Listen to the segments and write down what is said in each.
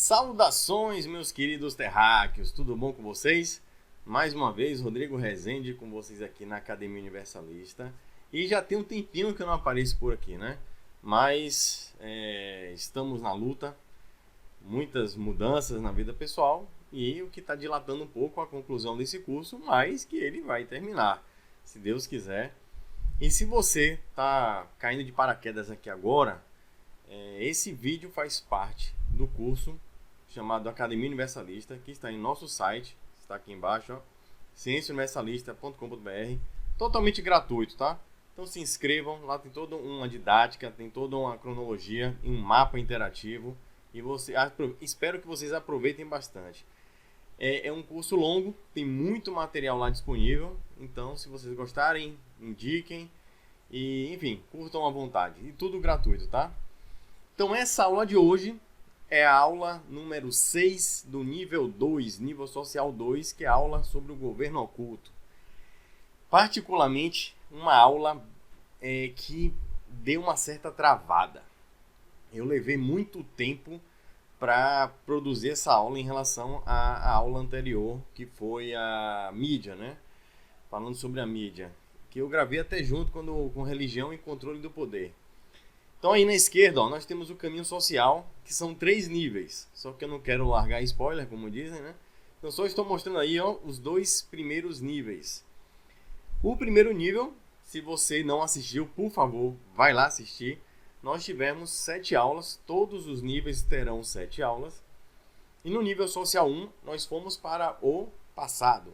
Saudações, meus queridos terráqueos, tudo bom com vocês? Mais uma vez, Rodrigo Rezende com vocês aqui na Academia Universalista. E já tem um tempinho que eu não apareço por aqui, né? Mas estamos na luta, muitas mudanças na vida pessoal e o que está dilatando um pouco a conclusão desse curso, mas que ele vai terminar, se Deus quiser. E se você está caindo de paraquedas aqui agora, esse vídeo faz parte do curso chamado Academia Universalista, que está em nosso site, está aqui embaixo, ó, cienciauniversalista.com.br, totalmente gratuito, tá? Então se inscrevam, lá tem toda uma didática, tem toda uma cronologia, um mapa interativo, e espero que vocês aproveitem bastante. É um curso longo, tem muito material lá disponível, então se vocês gostarem, indiquem, e enfim, curtam à vontade, e tudo gratuito, tá? Então essa aula de hoje é a aula número 6 do nível 2, nível social 2, que é a aula sobre o governo oculto. Particularmente, uma aula que deu uma certa travada. Eu levei muito tempo para produzir essa aula em relação à aula anterior, que foi a mídia, né? Falando sobre a mídia, que eu gravei até junto com religião e controle do poder. Então aí na esquerda, ó, nós temos o caminho social, que são 3 níveis. Só que eu não quero largar spoiler, como dizem, né? Então só estou mostrando aí, ó, os 2 primeiros níveis. O primeiro nível, se você não assistiu, por favor, vai lá assistir. Nós tivemos 7 aulas, todos os níveis terão 7 aulas. E no nível social 1, nós fomos para o passado.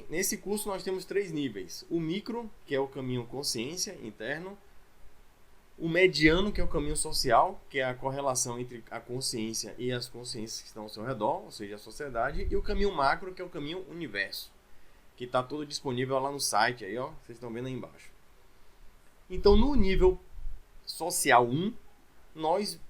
Nesse curso nós temos 3 níveis. O micro, que é o caminho consciência interno. O mediano, que é o caminho social, que é a correlação entre a consciência e as consciências que estão ao seu redor, ou seja, a sociedade. E o caminho macro, que é o caminho universo, que está todo disponível lá no site, aí, ó, vocês estão vendo aí embaixo. Então, no nível social 1, nós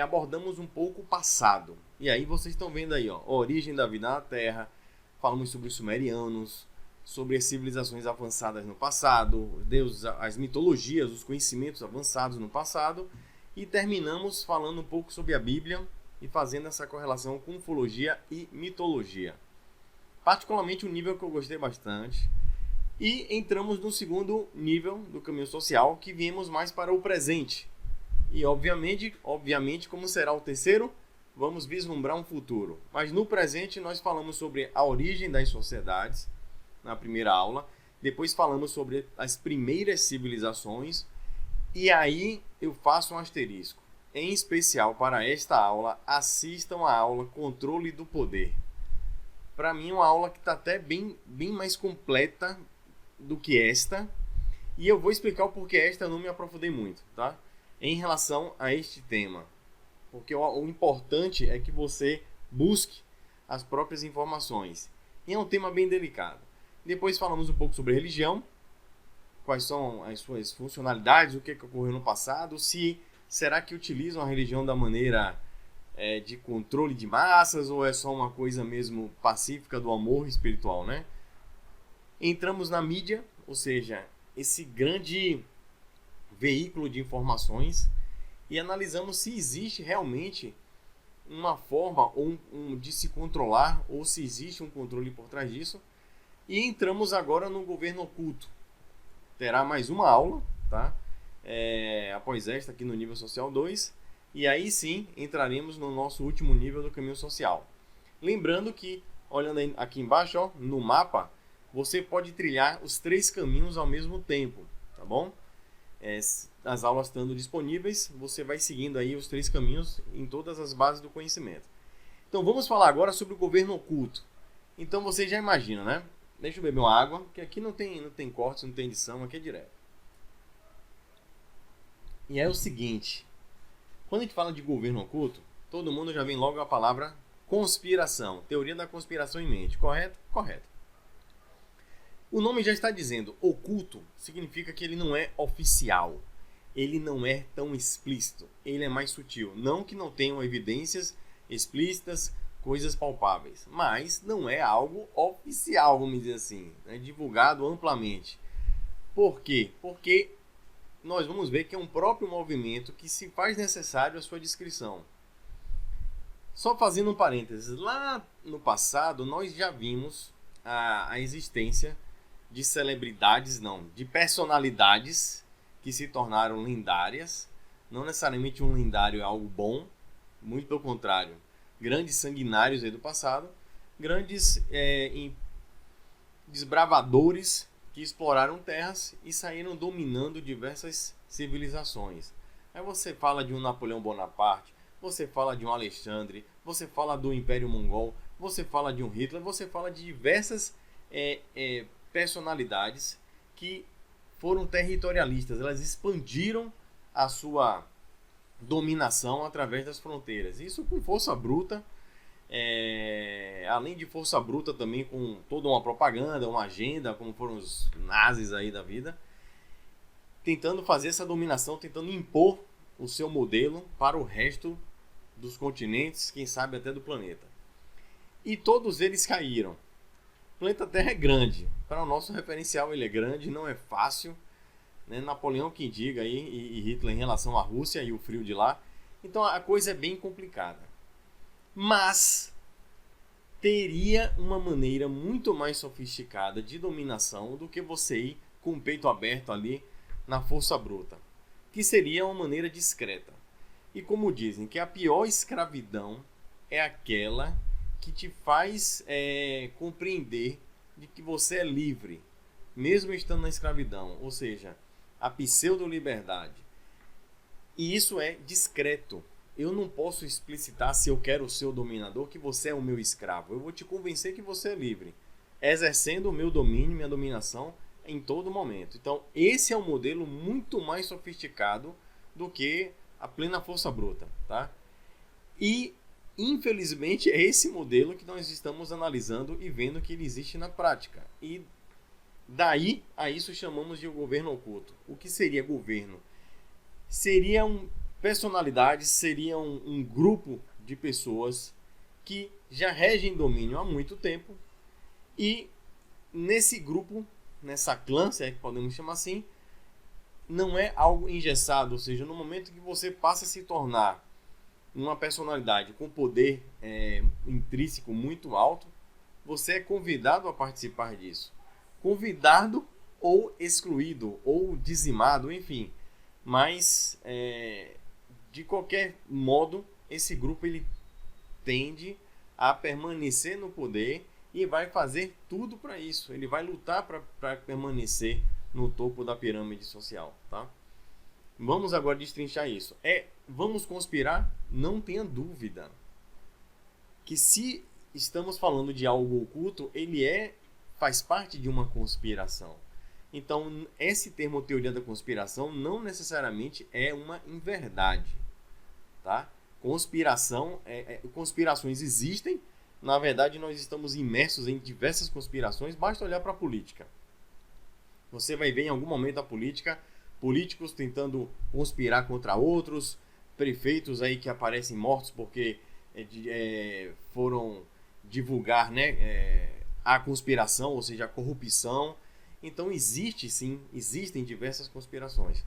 abordamos um pouco o passado. E aí vocês estão vendo aí, ó, a origem da vida na Terra, falamos sobre os sumerianos, sobre as civilizações avançadas no passado, deuses, as mitologias, os conhecimentos avançados no passado, e terminamos falando um pouco sobre a Bíblia e fazendo essa correlação com ufologia e mitologia. Particularmente um nível que eu gostei bastante. E entramos no segundo nível do caminho social, que viemos mais para o presente. E obviamente, como será o terceiro, vamos vislumbrar um futuro. Mas no presente nós falamos sobre a origem das sociedades, na primeira aula, depois falamos sobre as primeiras civilizações, e aí eu faço um asterisco. Em especial para esta aula, assistam a aula Controle do Poder. Para mim, uma aula que está até bem mais completa do que esta, e eu vou explicar o porquê esta eu não me aprofundei muito, tá? Em relação a este tema. Porque o importante é que você busque as próprias informações. E é um tema bem delicado. Depois falamos um pouco sobre religião, quais são as suas funcionalidades, o que ocorreu no passado, será que utilizam a religião da maneira de controle de massas ou é só uma coisa mesmo pacífica do amor espiritual, né? Entramos na mídia, ou seja, esse grande veículo de informações, e analisamos se existe realmente uma forma de se controlar ou se existe um controle por trás disso. E entramos agora no governo oculto. Terá mais uma aula, tá? Após esta aqui no nível social 2. E aí sim entraremos no nosso último nível do caminho social. Lembrando que, olhando aqui embaixo, ó, no mapa, você pode trilhar os 3 caminhos ao mesmo tempo, tá bom? As aulas estando disponíveis, você vai seguindo aí os 3 caminhos em todas as bases do conhecimento. Então vamos falar agora sobre o governo oculto. Então você já imagina, né? Deixa eu beber uma água, que aqui não tem cortes, não tem edição, aqui é direto. E é o seguinte, quando a gente fala de governo oculto, todo mundo já vem logo a palavra conspiração, teoria da conspiração em mente, correto? Correto. O nome já está dizendo, oculto significa que ele não é oficial, ele não é tão explícito, ele é mais sutil. Não que não tenham evidências explícitas, coisas palpáveis, mas não é algo oficial, vamos dizer assim, né? Divulgado amplamente. Por quê? Porque nós vamos ver que é um próprio movimento que se faz necessário a sua descrição. Só fazendo um parênteses, lá no passado nós já vimos a existência de celebridades, não, de personalidades que se tornaram lendárias. Não necessariamente um lendário é algo bom, muito pelo contrário. Grandes sanguinários aí do passado, grandes desbravadores que exploraram terras e saíram dominando diversas civilizações. Aí você fala de um Napoleão Bonaparte, você fala de um Alexandre, você fala do Império Mongol, você fala de um Hitler, você fala de diversas personalidades que foram territorialistas. Elas expandiram a sua dominação através das fronteiras. Isso com força bruta, além de força bruta também com toda uma propaganda, uma agenda, como foram os nazis aí da vida, tentando fazer essa dominação, tentando impor o seu modelo para o resto dos continentes, quem sabe até do planeta. E todos eles caíram. O planeta Terra é grande. Para o nosso referencial ele é grande, não é fácil. Né? Napoleão que diga aí, e Hitler em relação à Rússia e o frio de lá. Então a coisa é bem complicada. Mas teria uma maneira muito mais sofisticada de dominação do que você ir com o peito aberto ali na força bruta. Que seria uma maneira discreta. E como dizem, que a pior escravidão é aquela que te faz compreender de que você é livre, mesmo estando na escravidão. Ou seja, a pseudo-liberdade. E isso é discreto. Eu não posso explicitar, se eu quero ser o dominador, que você é o meu escravo. Eu vou te convencer que você é livre, exercendo o meu domínio, minha dominação em todo momento. Então, esse é um modelo muito mais sofisticado do que a plena força bruta, tá? E, infelizmente, é esse modelo que nós estamos analisando e vendo que ele existe na prática. E daí a isso chamamos de governo oculto. O que seria governo? Seriam personalidades, seria um grupo de pessoas que já regem domínio há muito tempo e nesse grupo, nessa clã, se é que podemos chamar assim, não é algo engessado, ou seja, no momento que você passa a se tornar uma personalidade com poder intrínseco muito alto, você é convidado a participar disso. Convidado ou excluído, ou dizimado, enfim. Mas, de qualquer modo, esse grupo ele tende a permanecer no poder e vai fazer tudo para isso. Ele vai lutar para permanecer no topo da pirâmide social, tá? Vamos agora destrinchar isso. Vamos conspirar? Não tenha dúvida que se estamos falando de algo oculto, ele faz parte de uma conspiração. Então, esse termo teoria da conspiração não necessariamente é uma inverdade, tá? Conspirações existem. Na verdade, nós estamos imersos em diversas conspirações. Basta olhar para a política. Você vai ver em algum momento da política políticos tentando conspirar contra outros, prefeitos aí que aparecem mortos porque foram divulgar, né, a conspiração, ou seja, a corrupção. Então existem diversas conspirações.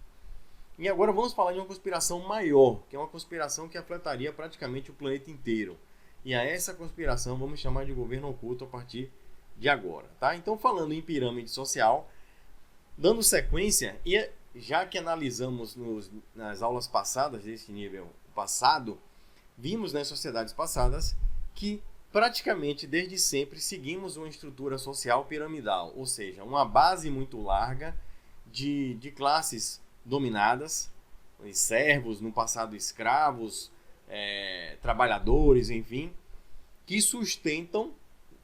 E agora vamos falar de uma conspiração maior, que é uma conspiração que afetaria praticamente o planeta inteiro. E a essa conspiração vamos chamar de governo oculto a partir de agora, tá? Então, falando em pirâmide social, dando sequência, e já que analisamos nas aulas passadas desse nível passado, vimos nas sociedades passadas que praticamente desde sempre seguimos uma estrutura social piramidal, ou seja, uma base muito larga de classes dominadas, servos, no passado escravos, trabalhadores, enfim, que sustentam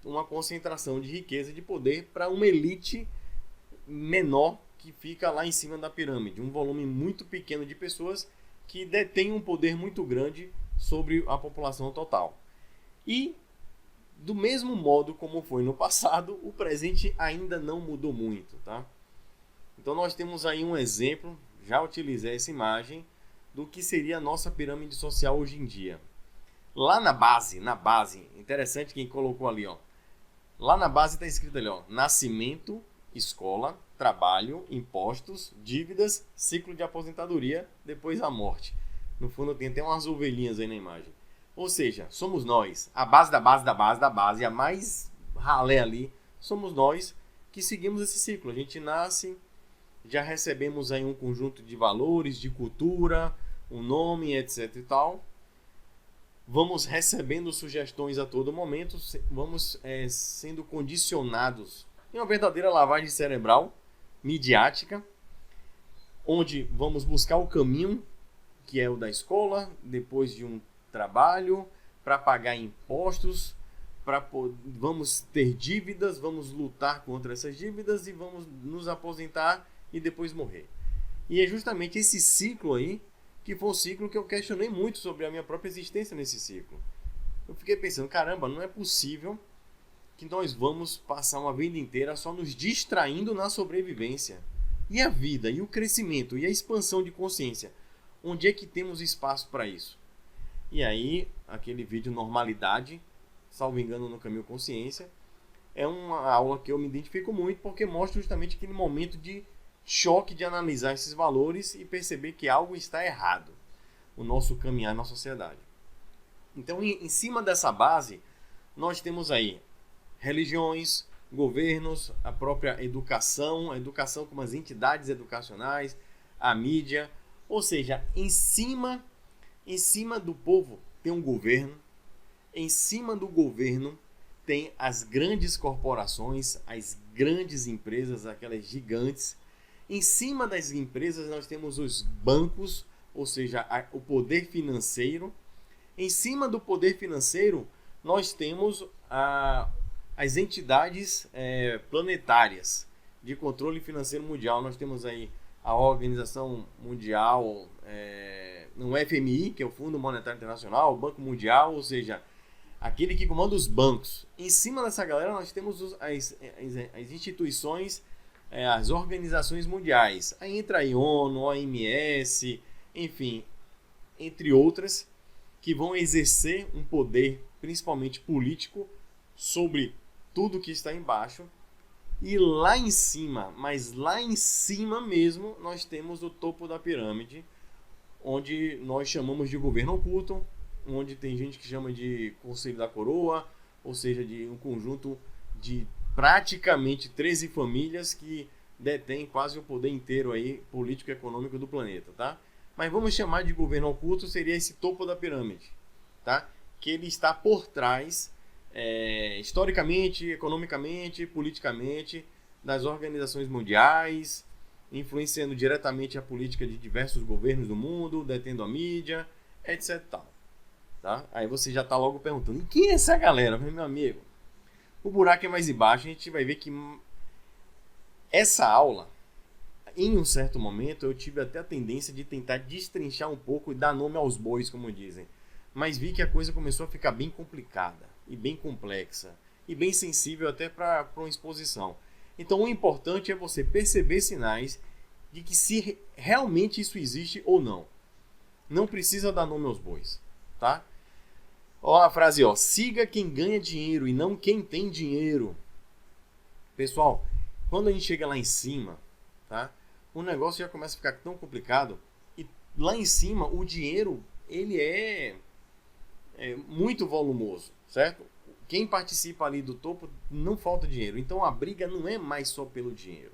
uma concentração de riqueza e de poder para uma elite menor que fica lá em cima da pirâmide, um volume muito pequeno de pessoas que detêm um poder muito grande sobre a população total. E do mesmo modo como foi no passado, o presente ainda não mudou muito, tá? Então nós temos aí um exemplo, já utilizei essa imagem, do que seria a nossa pirâmide social hoje em dia. Lá na base, interessante quem colocou ali, ó. Lá na base está escrito ali, ó, nascimento, escola, trabalho, impostos, dívidas, ciclo de aposentadoria, depois a morte. No fundo tem até umas ovelhinhas aí na imagem. Ou seja, somos nós, a base da base da base da base, a mais ralé ali, somos nós que seguimos esse ciclo. A gente nasce, já recebemos aí um conjunto de valores, de cultura, um nome, etc e tal. Vamos recebendo sugestões a todo momento, vamos sendo condicionados em uma verdadeira lavagem cerebral, midiática, onde vamos buscar o caminho, que é o da escola, depois de um trabalho, para pagar impostos, vamos ter dívidas, vamos lutar contra essas dívidas e vamos nos aposentar e depois morrer. E é justamente esse ciclo aí que foi um ciclo que eu questionei muito sobre a minha própria existência nesse ciclo. Eu fiquei pensando, caramba, não é possível que nós vamos passar uma vida inteira só nos distraindo na sobrevivência. E a vida, e o crescimento, e a expansão de consciência? Onde é que temos espaço para isso? E aí, aquele vídeo Normalidade, salvo engano no Caminho Consciência, é uma aula que eu me identifico muito porque mostra justamente aquele momento de choque de analisar esses valores e perceber que algo está errado no nosso caminhar na sociedade. Então, em cima dessa base, nós temos aí religiões, governos, a própria educação, a educação como as entidades educacionais, a mídia, ou seja, em cima do povo tem um governo, em cima do governo tem as grandes corporações, as grandes empresas, aquelas gigantes. Em cima das empresas nós temos os bancos, ou seja, o poder financeiro. Em cima do poder financeiro nós temos as entidades planetárias de controle financeiro mundial. Nós temos aí a Organização Mundial, no FMI, que é o Fundo Monetário Internacional, o Banco Mundial, ou seja, aquele que comanda os bancos. Em cima dessa galera nós temos as instituições, as organizações mundiais. Aí entra a ONU, a OMS, enfim, entre outras, que vão exercer um poder, principalmente político, sobre tudo que está embaixo. E lá em cima, mas lá em cima mesmo, nós temos o topo da pirâmide, onde nós chamamos de governo oculto, onde tem gente que chama de Conselho da Coroa, ou seja, de um conjunto de praticamente 13 famílias que detêm quase o poder inteiro aí, político e econômico do planeta, tá? Mas vamos chamar de governo oculto, seria esse topo da pirâmide, tá? Que ele está por trás, historicamente, economicamente, politicamente, das organizações mundiais, influenciando diretamente a política de diversos governos do mundo, detendo a mídia, etc. Tá? Aí você já está logo perguntando, e quem é essa galera, meu amigo? O buraco é mais embaixo, a gente vai ver que essa aula, em um certo momento, eu tive até a tendência de tentar destrinchar um pouco e dar nome aos bois, como dizem. Mas vi que a coisa começou a ficar bem complicada, e bem complexa, e bem sensível até para uma exposição. Então o importante é você perceber sinais de que se realmente isso existe ou não. Não precisa dar nome aos bois, tá? Ó a frase, ó, siga quem ganha dinheiro e não quem tem dinheiro. Pessoal, quando a gente chega lá em cima, tá? O negócio já começa a ficar tão complicado e lá em cima o dinheiro, ele é muito volumoso, certo? Quem participa ali do topo não falta dinheiro. Então a briga não é mais só pelo dinheiro.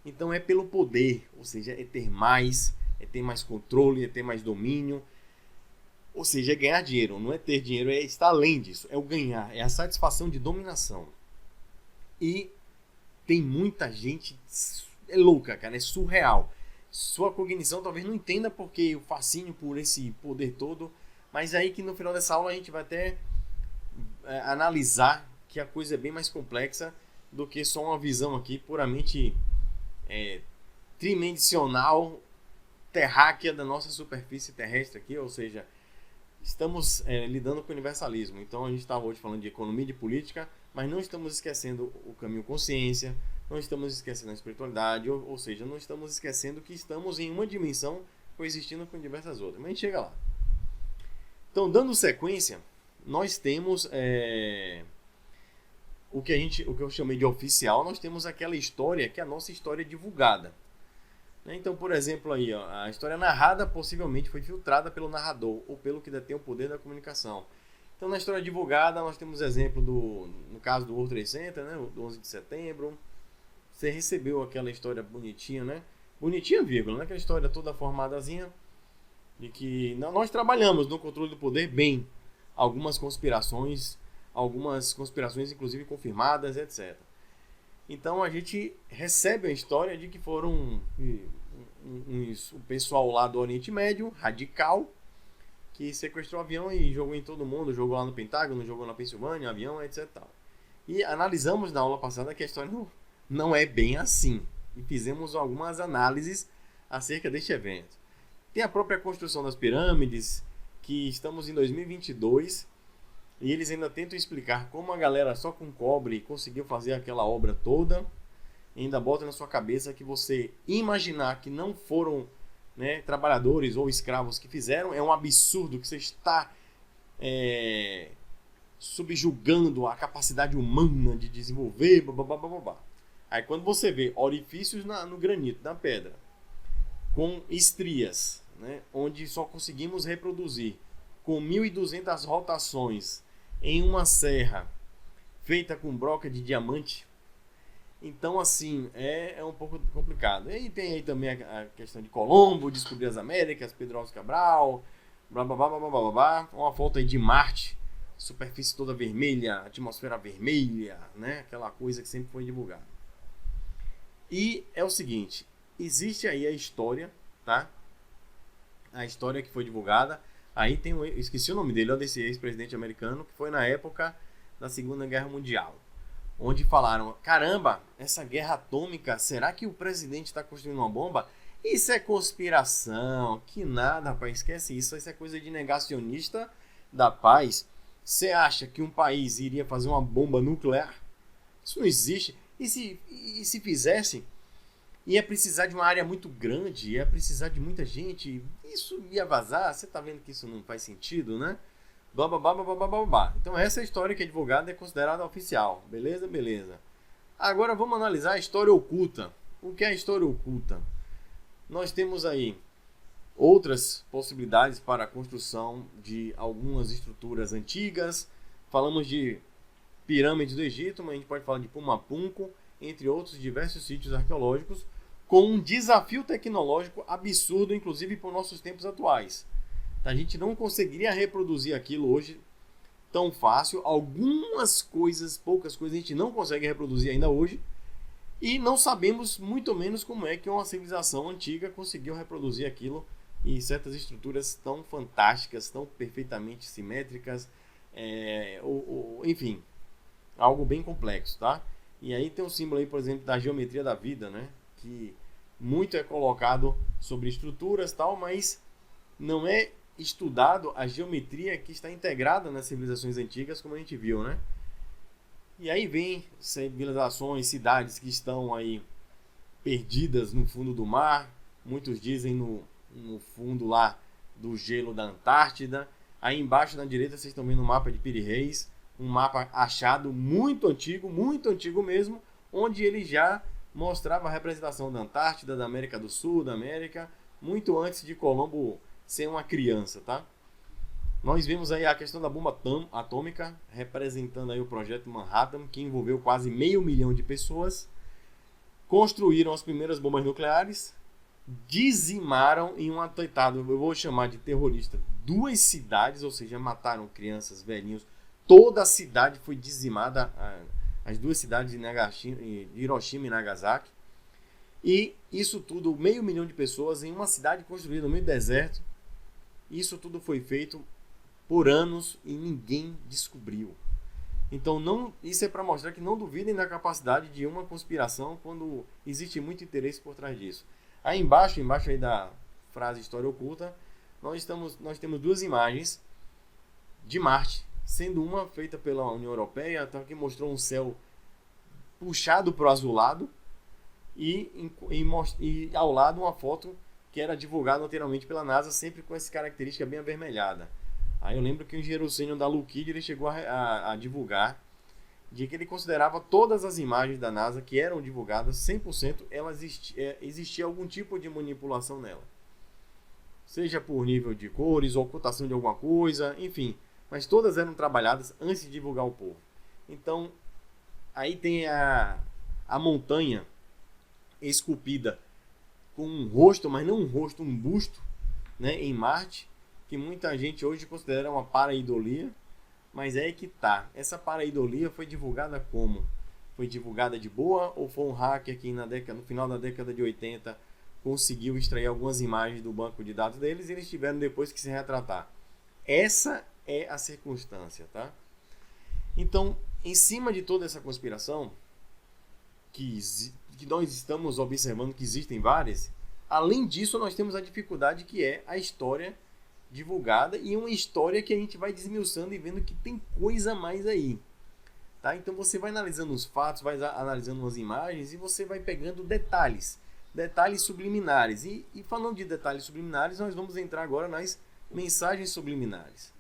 Então é pelo poder, ou seja, é ter mais controle, é ter mais domínio. Ou seja, é ganhar dinheiro, não é ter dinheiro, é estar além disso, é o ganhar, é a satisfação de dominação. E tem muita gente, é louca, cara, é surreal. Sua cognição talvez não entenda porque o fascínio por esse poder todo, mas aí que no final dessa aula a gente vai até analisar que a coisa é bem mais complexa do que só uma visão aqui puramente tridimensional, terráquea da nossa superfície terrestre aqui, ou seja, estamos lidando com o universalismo. Então a gente estava hoje falando de economia e de política, mas não estamos esquecendo o caminho consciência, não estamos esquecendo a espiritualidade, ou seja, não estamos esquecendo que estamos em uma dimensão coexistindo com diversas outras. Mas a gente chega lá. Então, dando sequência, nós temos o que eu chamei de oficial, nós temos aquela história que é a nossa história divulgada. né? Então, por exemplo, aí, ó, a história narrada possivelmente foi filtrada pelo narrador ou pelo que detém o poder da comunicação. Então, na história divulgada, nós temos exemplo no caso do World Trade Center, né, do 11 de setembro. Você recebeu aquela história bonitinha, né? Bonitinha, vírgula, né? Aquela história toda formadazinha de que nós trabalhamos no controle do poder bem. Algumas conspirações inclusive confirmadas, etc. Então a gente recebe a história de que foram o pessoal lá do Oriente Médio, radical, que sequestrou o avião e jogou em todo mundo, jogou lá no Pentágono, jogou na Pensilvânia, avião, etc. E analisamos na aula passada que a história não é bem assim. E fizemos algumas análises acerca deste evento. Tem a própria construção das pirâmides, que estamos em 2022 e eles ainda tentam explicar como a galera só com cobre conseguiu fazer aquela obra toda. E ainda bota na sua cabeça que você imaginar que não foram, né, trabalhadores ou escravos que fizeram é um absurdo, que você está subjugando a capacidade humana de desenvolver, blá. Aí quando você vê orifícios no granito, na pedra, com estrias, né, onde só conseguimos reproduzir com 1.200 rotações em uma serra feita com broca de diamante, então assim é um pouco complicado. E tem aí também a questão de Colombo descobrir as Américas, Pedro Álvares Cabral, blá, uma foto aí de Marte, superfície toda vermelha, atmosfera vermelha, né, aquela coisa que sempre foi divulgada. E é o seguinte, existe aí a história, tá? A história que foi divulgada. Aí tem esqueci o nome dele, ó, desse ex-presidente americano, que foi na época da Segunda Guerra Mundial, onde falaram, caramba, essa guerra atômica, será que o presidente está construindo uma bomba? Isso é conspiração, que nada, rapaz, esquece isso é coisa de negacionista da paz. Você acha que um país iria fazer uma bomba nuclear? Isso não existe. E se fizesse, ia precisar de uma área muito grande, ia precisar de muita gente, isso ia vazar. Você tá vendo que isso não faz sentido, né? Blá. Então essa história que é divulgada é considerada oficial, beleza. Agora vamos analisar a história oculta. O que é a história oculta? Nós temos aí outras possibilidades para a construção de algumas estruturas antigas. Falamos de pirâmides do Egito, mas a gente pode falar de Pumapunco, entre outros diversos sítios arqueológicos, com um desafio tecnológico absurdo, inclusive por nossos tempos atuais. A gente não conseguiria reproduzir aquilo hoje tão fácil. Algumas coisas, poucas coisas, a gente não consegue reproduzir ainda hoje. E não sabemos muito menos como é que uma civilização antiga conseguiu reproduzir aquilo em certas estruturas tão fantásticas, tão perfeitamente simétricas, enfim, algo bem complexo, tá? E aí tem um símbolo aí, por exemplo, da geometria da vida, né? Que muito é colocado sobre estruturas e tal, mas não é estudado a geometria que está integrada nas civilizações antigas, como a gente viu, né? E aí vem civilizações, cidades que estão aí perdidas no fundo do mar, muitos dizem no fundo lá do gelo da Antártida. Aí embaixo na direita vocês estão vendo o mapa de Piri Reis, um mapa achado muito antigo mesmo, onde ele já mostrava a representação da Antártida, da América do Sul, da América, muito antes de Colombo ser uma criança, tá? Nós vimos aí a questão da bomba atômica, representando aí o projeto Manhattan, que envolveu quase 500 mil de pessoas. Construíram as primeiras bombas nucleares, dizimaram em um atentado, eu vou chamar de terrorista, 2 cidades, ou seja, mataram crianças, velhinhos, toda a cidade foi dizimada, as 2 cidades de Hiroshima e Nagasaki. E isso tudo, 500 mil de pessoas em uma cidade construída no meio do deserto. Isso tudo foi feito por anos e ninguém descobriu. Então isso é para mostrar que não duvidem da capacidade de uma conspiração quando existe muito interesse por trás disso. Aí embaixo aí da frase história oculta, nós temos 2 imagens de Marte, sendo uma feita pela União Europeia, que mostrou um céu puxado para o azulado, e ao lado uma foto que era divulgada anteriormente pela NASA, sempre com essa característica bem avermelhada. Aí eu lembro que o engenheiro sênior da Lockheed ele chegou a divulgar de que ele considerava todas as imagens da NASA que eram divulgadas, 100%, existia algum tipo de manipulação nela. Seja por nível de cores, ocultação de alguma coisa, enfim. Mas todas eram trabalhadas antes de divulgar ao povo. Então, aí tem a montanha esculpida com um rosto, mas não um rosto, um busto, né, em Marte, que muita gente hoje considera uma pareidolia. Mas é aí que tá. Essa pareidolia foi divulgada como? Foi divulgada de boa ou foi um hacker que no final da década de 80 conseguiu extrair algumas imagens do banco de dados deles e eles tiveram depois que se retratar? Essa é a circunstância, tá? Então, em cima de toda essa conspiração, que nós estamos observando que existem várias, além disso nós temos a dificuldade que é a história divulgada e uma história que a gente vai desmiuçando e vendo que tem coisa a mais aí, tá? Então você vai analisando os fatos, vai analisando as imagens e você vai pegando detalhes subliminares e falando de detalhes subliminares, nós vamos entrar agora nas mensagens subliminares.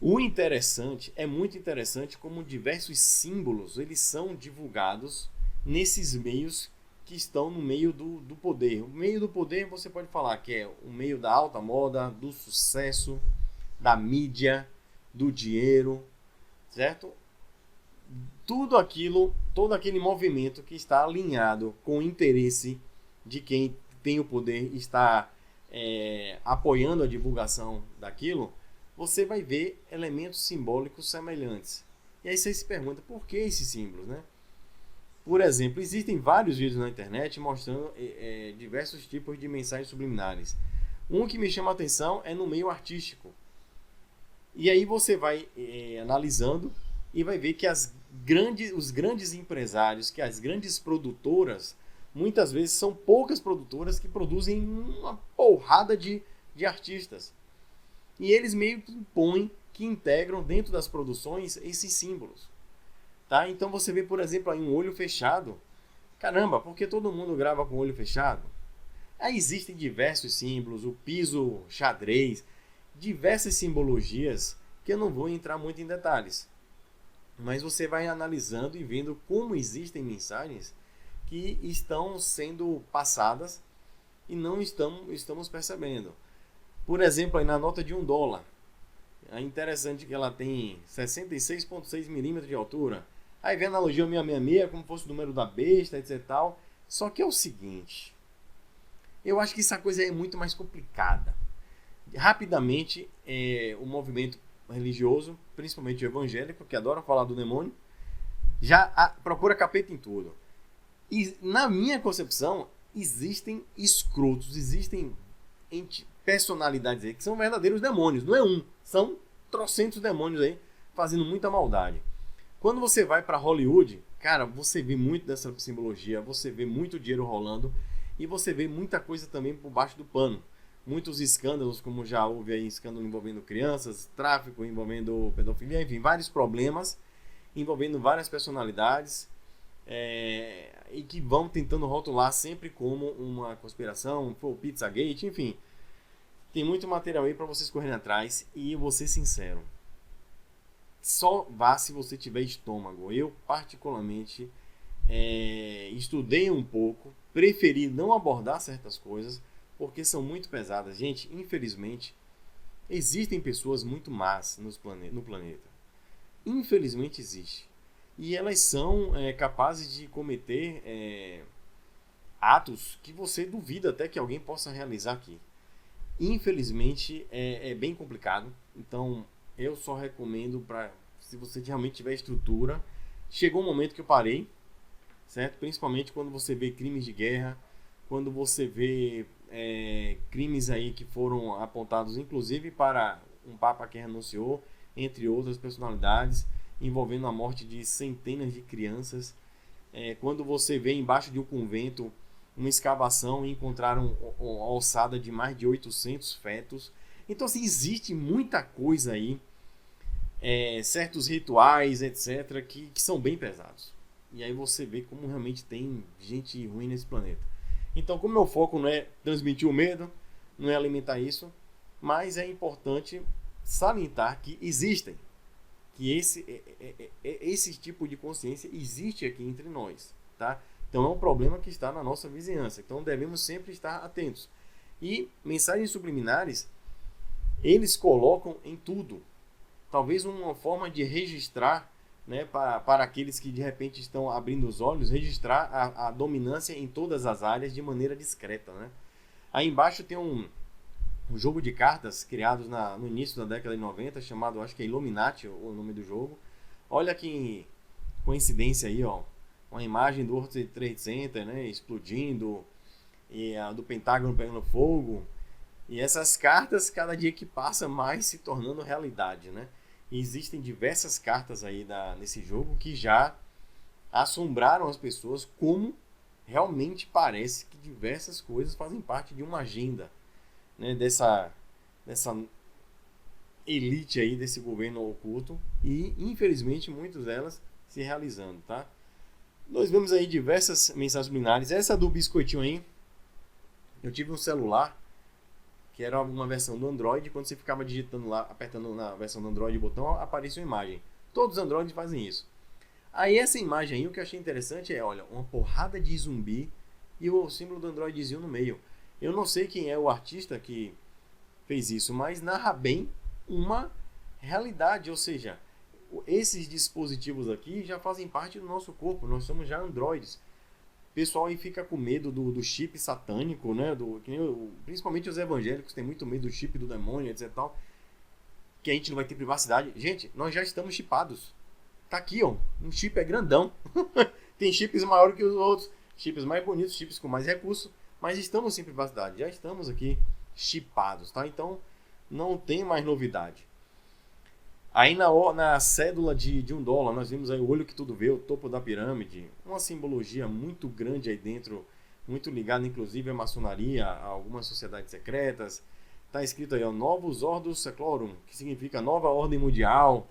O interessante, é muito interessante como diversos símbolos eles são divulgados nesses meios que estão no meio do poder. O meio do poder você pode falar que é o meio da alta moda, do sucesso, da mídia, do dinheiro, certo? Tudo aquilo, todo aquele movimento que está alinhado com o interesse de quem tem o poder, está apoiando a divulgação daquilo, você vai ver elementos simbólicos semelhantes. E aí você se pergunta, por que esses símbolos, né? Por exemplo, existem vários vídeos na internet mostrando diversos tipos de mensagens subliminares. Um que me chama a atenção é no meio artístico. E aí você vai analisando e vai ver que os grandes empresários, que as grandes produtoras, muitas vezes são poucas produtoras que produzem uma porrada de artistas. E eles meio que impõem, que integram dentro das produções esses símbolos. Tá? Então você vê, por exemplo, aí um olho fechado. Caramba, por que todo mundo grava com o olho fechado? Aí existem diversos símbolos, o piso xadrez, diversas simbologias que eu não vou entrar muito em detalhes. Mas você vai analisando e vendo como existem mensagens que estão sendo passadas e não estamos percebendo. Por exemplo, aí na nota de $1, é interessante que ela tem 66,6 milímetros de altura. Aí vem a analogia 666 como fosse o número da besta, etc e tal. Só que é o seguinte, eu acho que essa coisa é muito mais complicada. Rapidamente, o movimento religioso, principalmente o evangélico, que adora falar do demônio, já procura capeta em tudo. E na minha concepção, existem escrotos, existem personalidades aí que são verdadeiros demônios. Não é um, são trocentos demônios aí fazendo muita maldade. Quando você vai para Hollywood, cara, você vê muito dessa simbologia, você vê muito dinheiro rolando e você vê muita coisa também por baixo do pano. Muitos escândalos, como já houve aí, escândalo envolvendo crianças, tráfico envolvendo pedofilia, enfim, vários problemas envolvendo várias personalidades e que vão tentando rotular sempre como uma conspiração, o Pizzagate, enfim. Tem muito material aí para vocês correrem atrás e eu vou ser sincero. Só vá se você tiver estômago. Eu, particularmente, estudei um pouco, preferi não abordar certas coisas, porque são muito pesadas. Gente, infelizmente, existem pessoas muito más no planeta. Infelizmente existe. E elas são capazes de cometer atos que você duvida até que alguém possa realizar aqui. Infelizmente, é bem complicado. Então, eu só recomendo se você realmente tiver estrutura. Chegou um momento que eu parei, certo? Principalmente quando você vê crimes de guerra, quando você vê crimes aí que foram apontados inclusive para um papa que renunciou, entre outras personalidades, envolvendo a morte de centenas de crianças. Quando você vê embaixo de um convento uma escavação e encontraram uma alçada de mais de 800 fetos. Então, assim, existe muita coisa aí, certos rituais, etc., que são bem pesados. E aí você vê como realmente tem gente ruim nesse planeta. Então, como meu foco não é transmitir o medo, não é alimentar isso, mas é importante salientar que existem. que esse tipo de consciência existe aqui entre nós, tá? Então é um problema que está na nossa vizinhança. Então devemos sempre estar atentos. E mensagens subliminares, eles colocam em tudo. Talvez uma forma de registrar, né, para aqueles que de repente estão abrindo os olhos, registrar a dominância em todas as áreas de maneira discreta, né? Aí embaixo tem um jogo de cartas criado no início da década de 90, chamado, acho que é Illuminati, o nome do jogo. Olha que coincidência aí, ó. Uma imagem do World Trade Center, né, explodindo, e a do Pentágono pegando fogo. E essas cartas, cada dia que passa, mais se tornando realidade, né? E existem diversas cartas aí nesse jogo que já assombraram as pessoas, como realmente parece que diversas coisas fazem parte de uma agenda, né, dessa elite aí, desse governo oculto, e infelizmente muitas delas se realizando, tá? Nós vemos aí diversas mensagens subliminares. Essa do biscoitinho aí, eu tive um celular que era uma versão do Android. Quando você ficava digitando lá, apertando na versão do Android o botão, aparecia uma imagem. Todos os Androids fazem isso. Aí essa imagem aí, o que eu achei interessante é, olha, uma porrada de zumbi e o símbolo do Androidzinho no meio. Eu não sei quem é o artista que fez isso, mas narra bem uma realidade, ou seja, esses dispositivos aqui já fazem parte do nosso corpo, nós somos já androides. O pessoal aí fica com medo do chip satânico, né? Principalmente os evangélicos têm muito medo do chip do demônio, etc. Tal, que a gente não vai ter privacidade. Gente, nós já estamos chipados. Tá aqui, ó. Um chip é grandão. Tem chips maiores que os outros, chips mais bonitos, chips com mais recursos, mas estamos sem privacidade. Já estamos aqui chipados, tá? Então não tem mais novidade. Aí na cédula de $1, nós vimos aí o olho que tudo vê, o topo da pirâmide, uma simbologia muito grande aí dentro, muito ligada inclusive à maçonaria, a algumas sociedades secretas. Está escrito aí, ó, Novus Ordus Seclorum, que significa nova ordem mundial.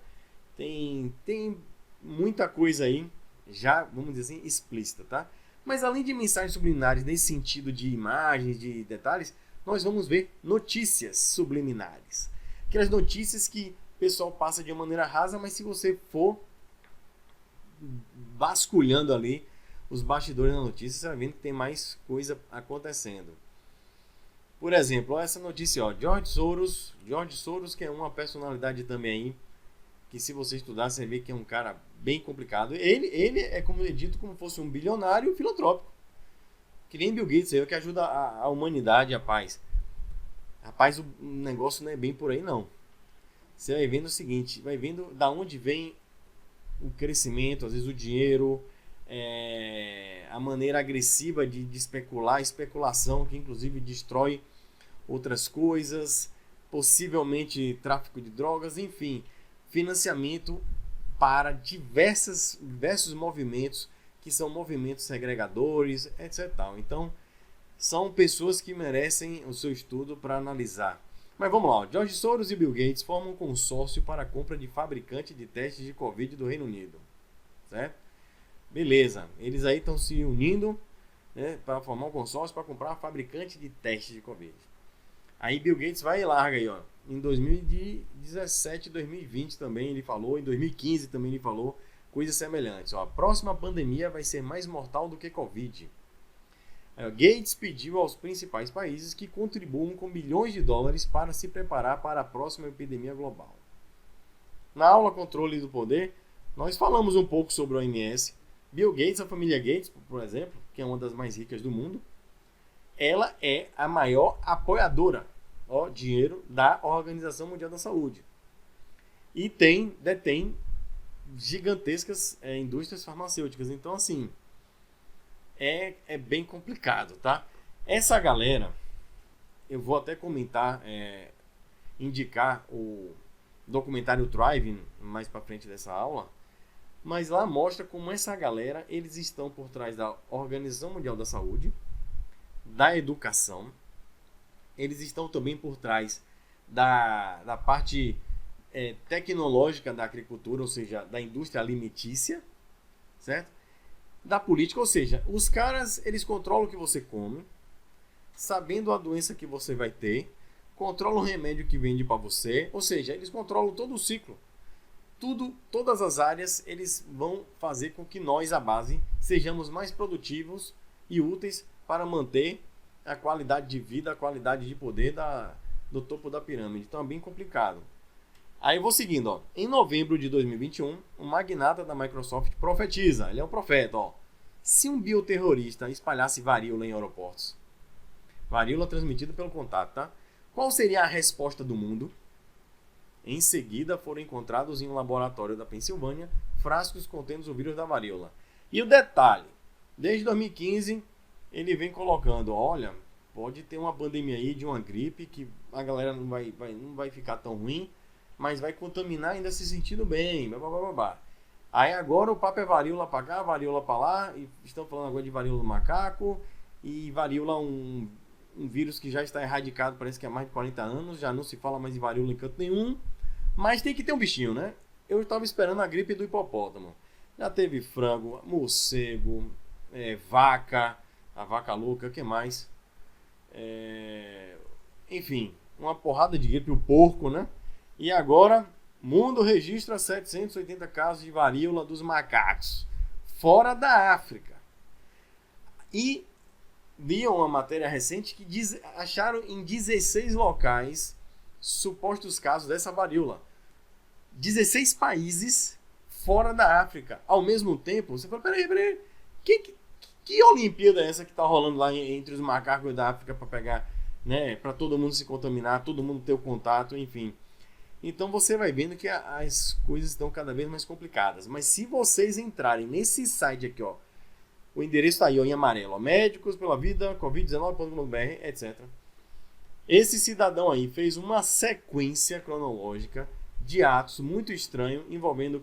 Tem muita coisa aí, já, vamos dizer assim, explícita, tá? Mas além de mensagens subliminares nesse sentido de imagens, de detalhes, nós vamos ver notícias subliminares. Aquelas notícias que o pessoal passa de uma maneira rasa, mas se você for vasculhando ali os bastidores da notícia, você vai vendo que tem mais coisa acontecendo. Por exemplo, essa notícia, ó, George Soros, que é uma personalidade também aí, que se você estudar, você vê que é um cara bem complicado. Ele é como dito como fosse um bilionário filantrópico, que nem Bill Gates, que ajuda a humanidade, a paz. Rapaz, o negócio não é bem por aí não. Você vai vendo o seguinte, vai vendo da onde vem o crescimento, às vezes o dinheiro, a maneira agressiva de especular, especulação que inclusive destrói outras coisas, possivelmente tráfico de drogas, enfim, financiamento para diversos movimentos que são movimentos segregadores, etc. Então, são pessoas que merecem o seu estudo para analisar. Mas vamos lá, George Soros e Bill Gates formam um consórcio para a compra de fabricante de testes de Covid do Reino Unido. Certo? Beleza, eles aí estão se unindo, né, para formar um consórcio para comprar fabricante de testes de Covid. Aí Bill Gates vai e larga aí, ó. Em 2017, 2020 também ele falou, em 2015 também ele falou coisas semelhantes. Ó, a próxima pandemia vai ser mais mortal do que Covid. Gates pediu aos principais países que contribuam com bilhões de dólares para se preparar para a próxima epidemia global. Na aula Controle do Poder, nós falamos um pouco sobre o OMS. Bill Gates, a família Gates, por exemplo, que é uma das mais ricas do mundo, ela é a maior apoiadora, ó, dinheiro da Organização Mundial da Saúde. E detém gigantescas indústrias farmacêuticas. Então, assim, é bem complicado, tá? Essa galera, eu vou até comentar, indicar o documentário Thriving mais para frente dessa aula, mas lá mostra como essa galera, eles estão por trás da Organização Mundial da Saúde, da educação, eles estão também por trás da parte tecnológica da agricultura, ou seja, da indústria alimentícia, certo? Da política, ou seja, os caras, eles controlam o que você come, sabendo a doença que você vai ter, controlam o remédio que vende para você, ou seja, eles controlam todo o ciclo. todas as áreas, eles vão fazer com que nós, a base, sejamos mais produtivos e úteis para manter a qualidade de vida, a qualidade de poder do topo da pirâmide. Então é bem complicado. Aí eu vou seguindo, ó. Em novembro de 2021, um magnata da Microsoft profetiza, ele é um profeta, ó. Se um bioterrorista espalhasse varíola em aeroportos, varíola transmitida pelo contato, tá? Qual seria a resposta do mundo? Em seguida, foram encontrados em um laboratório da Pensilvânia frascos contendo o vírus da varíola. E o detalhe, desde 2015, ele vem colocando, olha, pode ter uma pandemia aí de uma gripe que a galera não vai ficar tão ruim, mas vai contaminar ainda se sentindo bem, blá, blá, blá, blá. Aí agora o papo é varíola pra cá, varíola pra lá, e estão falando agora de varíola do macaco, e varíola um vírus que já está erradicado, parece que há mais de 40 anos, já não se fala mais de varíola em canto nenhum, mas tem que ter um bichinho, né? Eu estava esperando a gripe do hipopótamo. Já teve frango, morcego, vaca, a vaca louca, o que mais? Enfim, uma porrada de gripe, o porco, né? E agora, mundo registra 780 casos de varíola dos macacos, fora da África. E li uma matéria recente que acharam em 16 locais supostos casos dessa varíola. 16 países fora da África. Ao mesmo tempo, você fala, peraí, que Olimpíada é essa que tá rolando lá entre os macacos da África para pegar, né, para todo mundo se contaminar, todo mundo ter o contato, enfim. Então você vai vendo que as coisas estão cada vez mais complicadas. Mas se vocês entrarem nesse site aqui, ó, o endereço está aí, ó, em amarelo, ó, Médicos pela Vida, Covid-19.br, etc. Esse cidadão aí fez uma sequência cronológica de atos muito estranhos envolvendo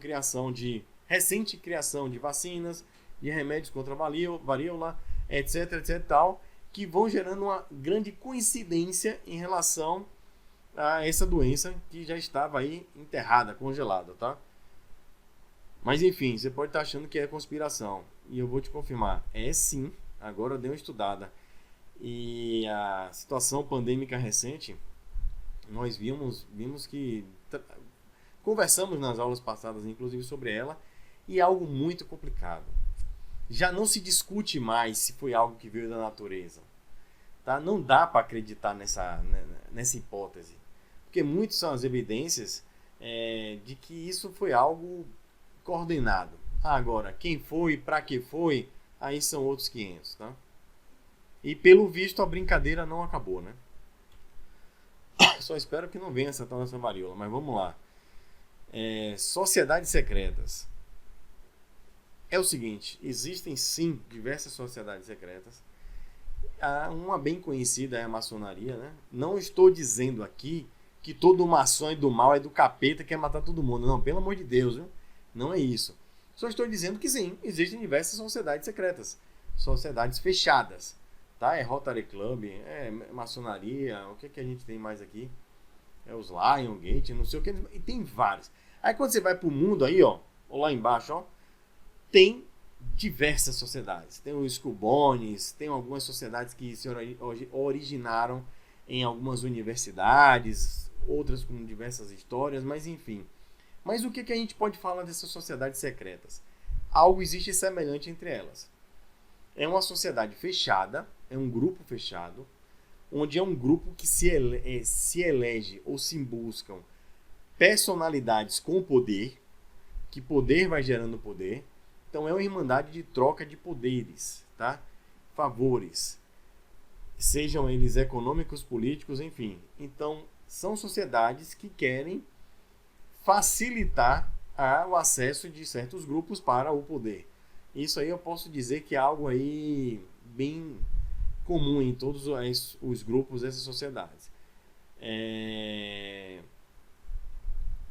recente criação de vacinas, de remédios contra a varíola, etc, tal, que vão gerando uma grande coincidência em relação a essa doença que já estava aí enterrada, congelada, tá? Mas enfim, você pode estar achando que é conspiração. E eu vou te confirmar, é sim. Agora eu dei uma estudada. E a situação pandêmica recente, nós vimos que conversamos nas aulas passadas, inclusive, sobre ela, e é algo muito complicado. Já não se discute mais se foi algo que veio da natureza. Tá? Não dá para acreditar nessa hipótese. Porque muitas são as evidências de que isso foi algo coordenado. Agora, quem foi, para que foi, aí são outros 500, tá? E pelo visto a brincadeira não acabou, né? Só espero que não venha essa tal dessa varíola, mas vamos lá. Sociedades secretas. É o seguinte, existem sim diversas sociedades secretas. Uma bem conhecida é a maçonaria, né? Não estou dizendo aqui que todo maçom é do mal, é do capeta, quer matar todo mundo. Não, pelo amor de Deus, viu? Não é isso. Só estou dizendo que sim, existem diversas sociedades secretas. Sociedades fechadas. Tá? É Rotary Club, é maçonaria, o que a gente tem mais aqui? É os Lion Gate, não sei o que. E tem vários. Aí quando você vai pro mundo aí, ó, ou lá embaixo, ó, tem diversas sociedades. Tem os Cubones, tem algumas sociedades que se originaram em algumas universidades, outras com diversas histórias, mas enfim. Mas o que a gente pode falar dessas sociedades secretas? Algo existe semelhante entre elas. É uma sociedade fechada, é um grupo fechado, onde é um grupo que se elege ou se buscam personalidades com poder, que poder vai gerando poder. Então é uma irmandade de troca de poderes, tá? Favores, sejam eles econômicos, políticos, enfim. Então são sociedades que querem facilitar o acesso de certos grupos para o poder. Isso aí eu posso dizer que é algo aí bem comum em todos os grupos dessas sociedades.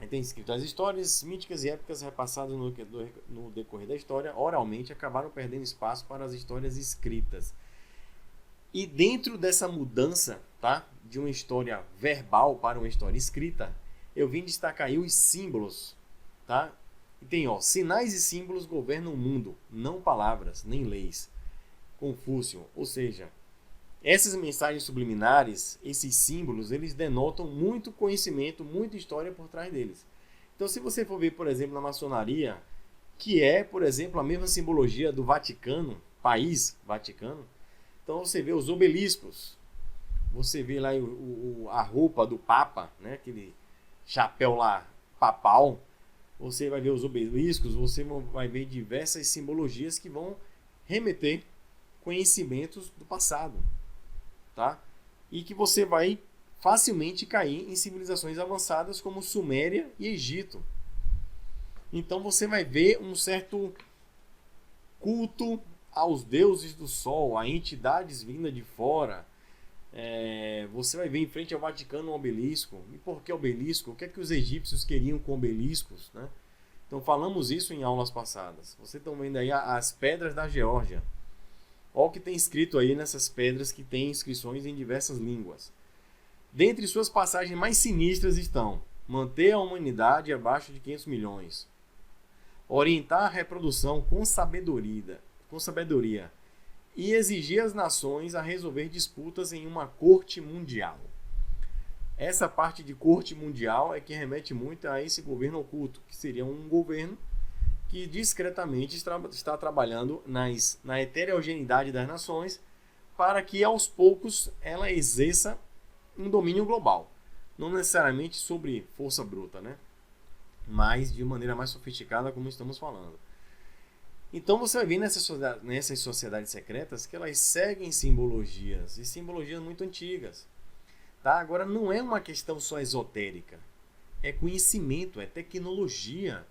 Tem escrito: as histórias míticas e épicas repassadas no decorrer da história oralmente acabaram perdendo espaço para as histórias escritas. E dentro dessa mudança, tá, de uma história verbal para uma história escrita, eu vim destacar aí os símbolos, tá? E tem, ó, sinais e símbolos governam o mundo, não palavras, nem leis. Confúcio, ou seja, essas mensagens subliminares, esses símbolos, eles denotam muito conhecimento, muita história por trás deles. Então, se você for ver, por exemplo, na maçonaria, que é, por exemplo, a mesma simbologia do Vaticano, país Vaticano, então você vê os obeliscos, você vê lá a roupa do Papa, né? Aquele chapéu lá papal, você vai ver os obeliscos, você vai ver diversas simbologias que vão remeter conhecimentos do passado, tá? E que você vai facilmente cair em civilizações avançadas como Suméria e Egito. Então você vai ver um certo culto aos deuses do sol, a entidades vindas de fora. Você vai ver em frente ao Vaticano um obelisco. E por que obelisco? O que é que os egípcios queriam com obeliscos, né? Então falamos isso em aulas passadas. Vocês estão vendo aí as pedras da Geórgia. Olha o que tem escrito aí nessas pedras que tem inscrições em diversas línguas. Dentre suas passagens mais sinistras estão: manter a humanidade abaixo de 500 milhões. Orientar a reprodução com sabedoria e exigir as nações a resolver disputas em uma corte mundial. Essa parte de corte mundial é que remete muito a esse governo oculto, que seria um governo que discretamente está trabalhando na heterogeneidade das nações para que aos poucos ela exerça um domínio global. Não necessariamente sobre força bruta, né? Mas de maneira mais sofisticada, como estamos falando. Então você vai ver nessas sociedades secretas que elas seguem simbologias, e simbologias muito antigas. Tá? Agora não é uma questão só esotérica, é conhecimento, é tecnologia.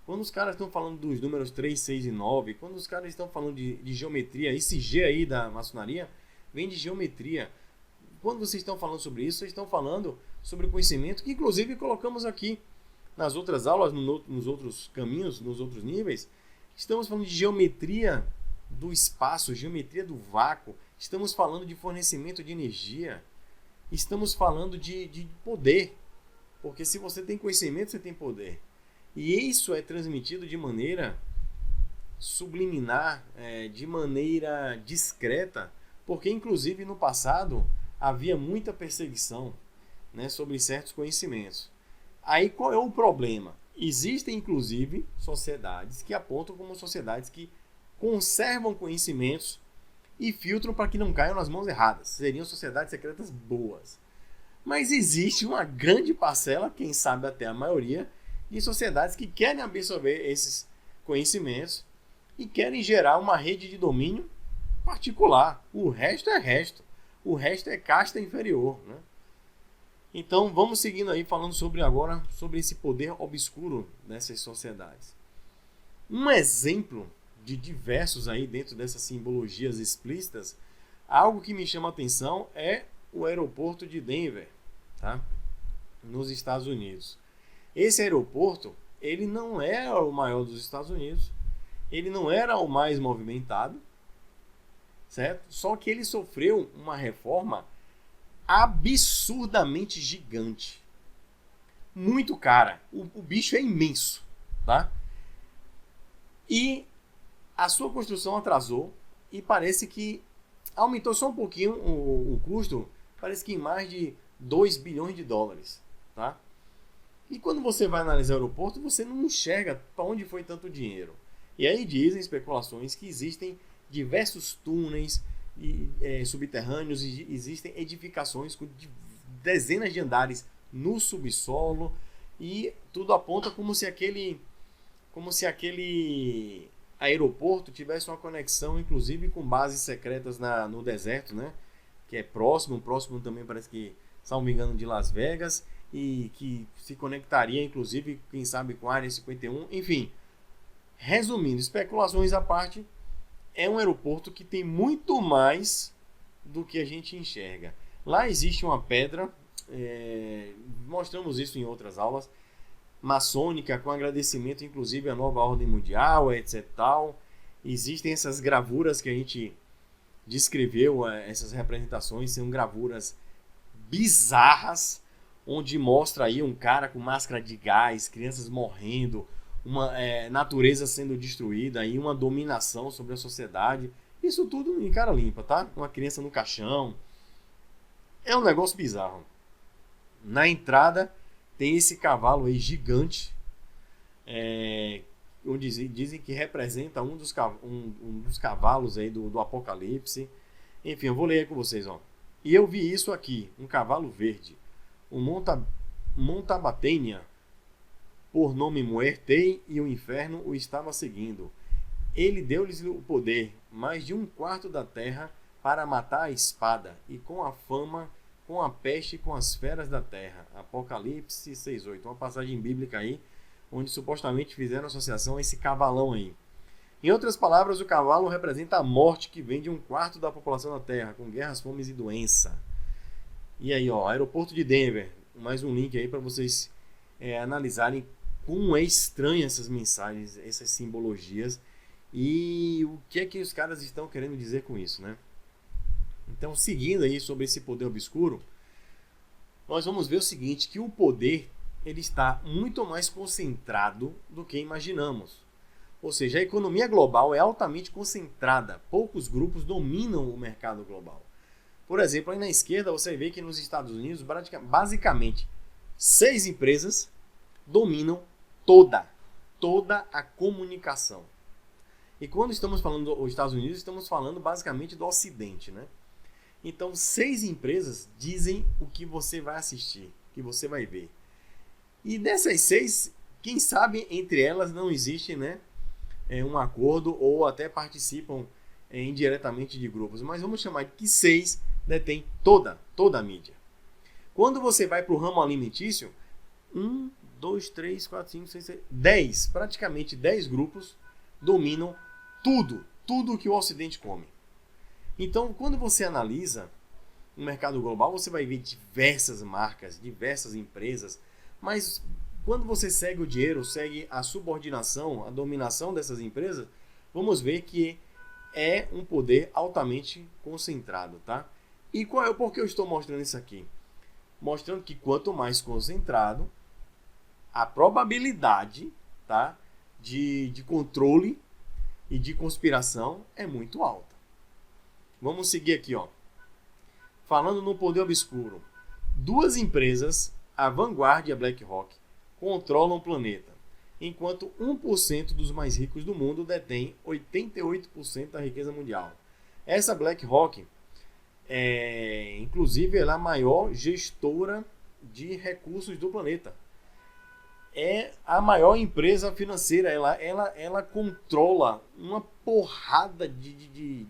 Quando os caras estão falando dos números 3, 6 e 9, quando os caras estão falando de geometria, esse G aí da maçonaria vem de geometria. Quando vocês estão falando sobre isso, vocês estão falando sobre o conhecimento que inclusive colocamos aqui nas outras aulas, nos outros caminhos, nos outros níveis. Estamos falando de geometria do espaço, geometria do vácuo. Estamos falando de fornecimento de energia. Estamos falando de poder. Porque se você tem conhecimento, você tem poder. E isso é transmitido de maneira subliminar, de maneira discreta. Porque, inclusive, no passado, havia muita perseguição, né, sobre certos conhecimentos. Aí qual é o problema? Existem, inclusive, sociedades que apontam como sociedades que conservam conhecimentos e filtram para que não caiam nas mãos erradas. Seriam sociedades secretas boas. Mas existe uma grande parcela, quem sabe até a maioria, de sociedades que querem absorver esses conhecimentos e querem gerar uma rede de domínio particular. O resto é resto. O resto é casta inferior, né? Então vamos seguindo aí falando sobre esse poder obscuro dessas sociedades. Um exemplo de diversos aí dentro dessas simbologias explícitas, algo que me chama a atenção é o aeroporto de Denver, tá? Nos Estados Unidos. Esse aeroporto, ele não era o maior dos Estados Unidos, ele não era o mais movimentado, certo? Só que ele sofreu uma reforma absurdamente gigante, muito cara. O bicho é imenso, tá? E a sua construção atrasou e parece que aumentou só um pouquinho o custo, parece que em mais de 2 bilhões de dólares, tá? E quando você vai analisar o aeroporto, você não enxerga para onde foi tanto dinheiro. E aí dizem especulações que existem diversos túneis subterrâneos, e existem edificações com dezenas de andares no subsolo, e tudo aponta como se aquele aeroporto tivesse uma conexão inclusive com bases secretas no deserto, né? Que é próximo também parece que, se não me engano, de Las Vegas, e que se conectaria inclusive, quem sabe, com a Área 51. Enfim, resumindo, especulações à parte, é um aeroporto que tem muito mais do que a gente enxerga. Lá existe uma pedra, mostramos isso em outras aulas, maçônica, com agradecimento inclusive à nova ordem mundial, etc. Tal. Existem essas gravuras que a gente descreveu, essas representações são gravuras bizarras, onde mostra aí um cara com máscara de gás, crianças morrendo, uma natureza sendo destruída, aí uma dominação sobre a sociedade. Isso tudo em cara limpa, tá? Uma criança no caixão. É um negócio bizarro. Na entrada tem esse cavalo aí gigante, onde dizem que representa um dos cavalos aí do Apocalipse. Enfim, eu vou ler aí com vocês, ó. E eu vi isso aqui, um cavalo verde, um Montabatênia, por nome Muertei, e o inferno o estava seguindo. Ele deu-lhes o poder, mais de 1/4 da terra, para matar a espada, e com a fama, com a peste e com as feras da terra. Apocalipse 6:8, uma passagem bíblica aí, onde supostamente fizeram associação a esse cavalão aí. Em outras palavras, o cavalo representa a morte que vem de 1/4 da população da terra, com guerras, fomes e doença. E aí, ó, aeroporto de Denver, mais um link aí para vocês analisarem como é estranha essas mensagens, essas simbologias, e o que é que os caras estão querendo dizer com isso, né? Então, seguindo aí sobre esse poder obscuro, nós vamos ver o seguinte, que o poder ele está muito mais concentrado do que imaginamos. Ou seja, a economia global é altamente concentrada, poucos grupos dominam o mercado global. Por exemplo, aí na esquerda você vê que nos Estados Unidos, basicamente, 6 empresas dominam toda a comunicação. E quando estamos falando dos Estados Unidos, estamos falando basicamente do Ocidente, né? Então, 6 empresas dizem o que você vai assistir, que você vai ver. E dessas 6, quem sabe entre elas não existe, né, um acordo ou até participam indiretamente de grupos. Mas vamos chamar de que 6 detêm toda a mídia. Quando você vai para o ramo alimentício, 1, 2, 3, 4, 5, 6, 7, 10, praticamente 10 grupos dominam tudo que o Ocidente come. Então, quando você analisa o mercado global, você vai ver diversas marcas, diversas empresas, mas quando você segue o dinheiro, segue a subordinação, a dominação dessas empresas, vamos ver que é um poder altamente concentrado, tá? E por que eu estou mostrando isso aqui? Mostrando que quanto mais concentrado, a probabilidade, tá, de controle e de conspiração é muito alta. Vamos seguir aqui, ó. Falando no poder obscuro. 2 empresas, a Vanguard e a BlackRock, controlam o planeta, enquanto 1% dos mais ricos do mundo detém 88% da riqueza mundial. Essa BlackRock, inclusive, ela é a maior gestora de recursos do planeta. É a maior empresa financeira. Ela controla uma porrada de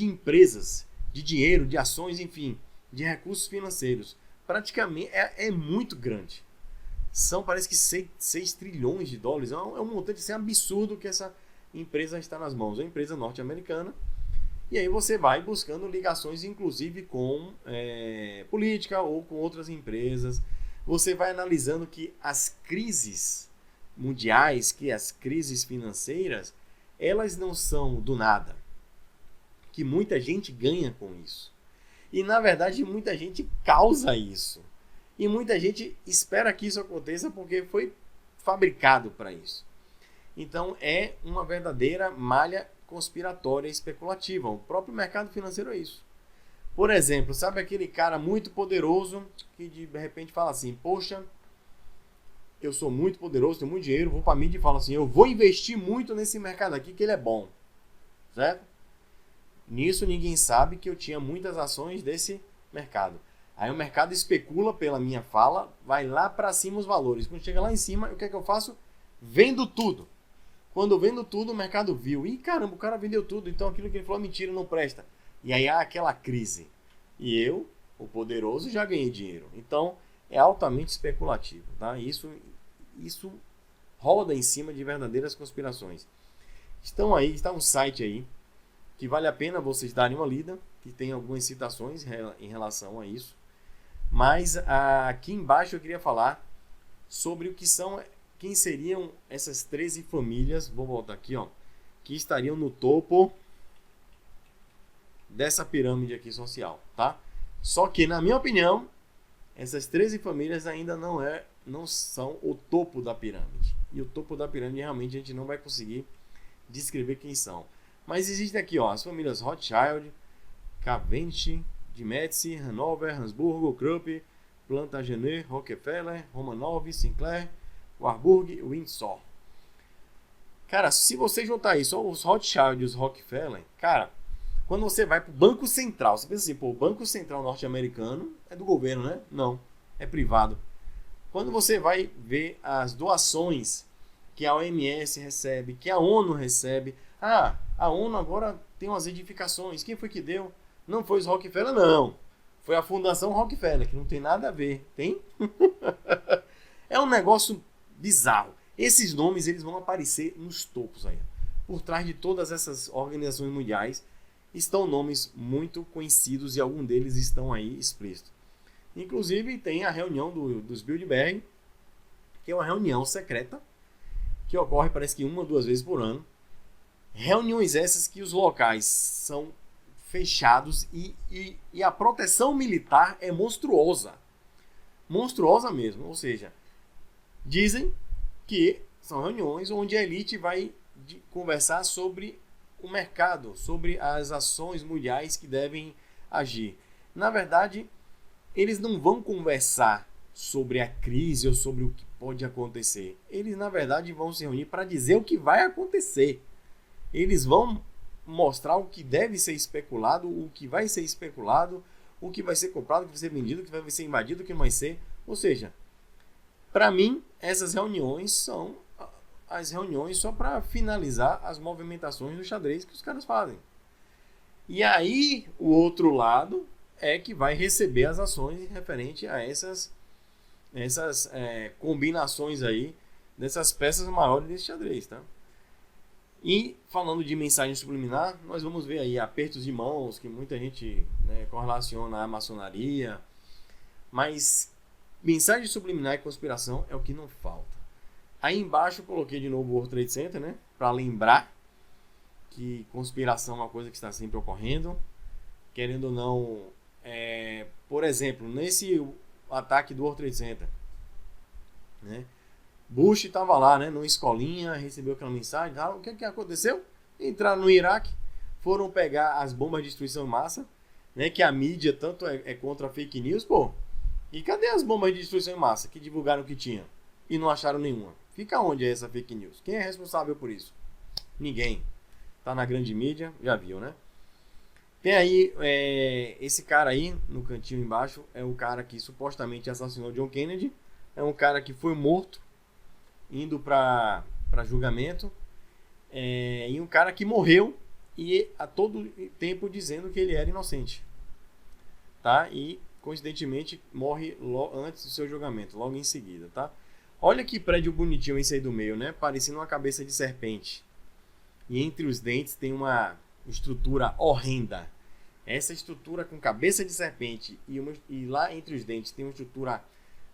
empresas, de dinheiro, de ações, enfim, de recursos financeiros. Praticamente é muito grande. Parece que 6 trilhões de dólares. É um montante assim, absurdo que essa empresa está nas mãos. É uma empresa norte-americana. E aí você vai buscando ligações, inclusive, com política ou com outras empresas. Você vai analisando que as crises mundiais, que as crises financeiras, elas não são do nada. Que muita gente ganha com isso. E, na verdade, muita gente causa isso. E muita gente espera que isso aconteça porque foi fabricado para isso. Então, é uma verdadeira malha conspiratória e especulativa. O próprio mercado financeiro é isso. Por exemplo, sabe aquele cara muito poderoso que de repente fala assim, poxa, eu sou muito poderoso, tenho muito dinheiro, vou para a mídia e falo assim, eu vou investir muito nesse mercado aqui que ele é bom. Certo? Nisso ninguém sabe que eu tinha muitas ações desse mercado. Aí o mercado especula pela minha fala, vai lá para cima os valores. Quando chega lá em cima, o que é que eu faço? Vendo tudo. Quando eu vendo tudo, o mercado viu. Ih, caramba, o cara vendeu tudo, então aquilo que ele falou mentira, não presta. E aí há aquela crise. E eu, o poderoso, já ganhei dinheiro. Então, é altamente especulativo. Tá? Isso roda em cima de verdadeiras conspirações. Está um site aí que vale a pena vocês darem uma lida, que tem algumas citações em relação a isso. Mas aqui embaixo eu queria falar sobre quem seriam essas 13 famílias, vou voltar aqui, ó, que estariam no topo dessa pirâmide aqui social, tá? Só que, na minha opinião, essas 13 famílias ainda não são o topo da pirâmide. E o topo da pirâmide realmente a gente não vai conseguir descrever quem são. Mas existem aqui, ó, as famílias Rothschild, Cavendish, de Médici, Hanover, Habsburgo, Krupp, Plantagenet, Rockefeller, Romanov, Sinclair, Warburg Windsor. Cara, se você juntar isso, os Rothschild e os Rockefeller, cara, quando você vai pro Banco Central, você pensa assim, pô, o Banco Central norte-americano é do governo, né? Não, é privado. Quando você vai ver as doações que a OMS recebe, que a ONU recebe, a ONU agora tem umas edificações, quem foi que deu? Não foi os Rockefeller, não. Foi a Fundação Rockefeller, que não tem nada a ver, tem? É um negócio bizarro. Esses nomes eles vão aparecer nos topos aí. Por trás de todas essas organizações mundiais estão nomes muito conhecidos e alguns deles estão aí explícitos. Inclusive tem a reunião dos Bilderberg, que é uma reunião secreta que ocorre parece que 1 ou 2 vezes por ano. Reuniões essas que os locais são fechados e a proteção militar é monstruosa. Monstruosa mesmo, ou seja, dizem que são reuniões onde a elite vai conversar sobre o mercado, sobre as ações mundiais que devem agir. Na verdade, eles não vão conversar sobre a crise ou sobre o que pode acontecer. Eles, na verdade, vão se reunir para dizer o que vai acontecer. Eles vão mostrar o que deve ser especulado, o que vai ser especulado, o que vai ser comprado, o que vai ser vendido, o que vai ser invadido, o que não vai ser. Ou seja, para mim, essas reuniões são as reuniões só para finalizar as movimentações do xadrez que os caras fazem. E aí, o outro lado é que vai receber as ações referente a essas combinações aí, dessas peças maiores desse xadrez, tá? E falando de mensagem subliminar, nós vamos ver aí apertos de mãos, que muita gente, né, correlaciona à maçonaria, mas mensagem subliminar e conspiração é o que não falta. Aí embaixo eu coloquei de novo o World Trade Center, né, para lembrar que conspiração é uma coisa que está sempre ocorrendo, querendo ou não. Por exemplo, nesse ataque do World Trade Center, né, Bush estava lá, né, numa escolinha, recebeu aquela mensagem, o que aconteceu? Entraram no Iraque, foram pegar as bombas de destruição em massa, né, que a mídia tanto é contra fake news, pô. E cadê as bombas de destruição em massa que divulgaram que tinha e não acharam nenhuma? Fica onde é essa fake news? Quem é responsável por isso? Ninguém. Tá na grande mídia, já viu, né? Tem aí, esse cara aí, no cantinho embaixo, é o cara que supostamente assassinou John Kennedy. É um cara que foi morto, indo para julgamento. E um cara que morreu e a todo tempo dizendo que ele era inocente. Tá? E, coincidentemente, morre antes do seu julgamento, logo em seguida, tá? Olha que prédio bonitinho esse aí do meio, né? Parecendo uma cabeça de serpente. E entre os dentes tem uma estrutura horrenda. Essa estrutura com cabeça de serpente e lá entre os dentes tem uma estrutura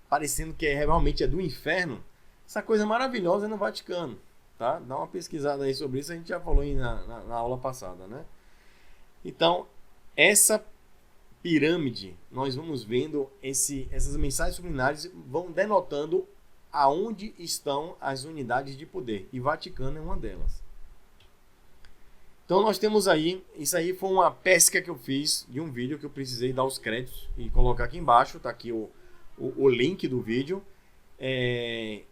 parecendo que realmente é do inferno. Essa coisa maravilhosa é no Vaticano, tá? Dá uma pesquisada aí sobre isso, a gente já falou aí na aula passada, né? Então, essa pirâmide, nós vamos vendo essas mensagens subliminares vão denotando aonde estão as unidades de poder. E Vaticano é uma delas. Então nós temos aí, isso aí foi uma pesca que eu fiz de um vídeo que eu precisei dar os créditos e colocar aqui embaixo, tá aqui o link do vídeo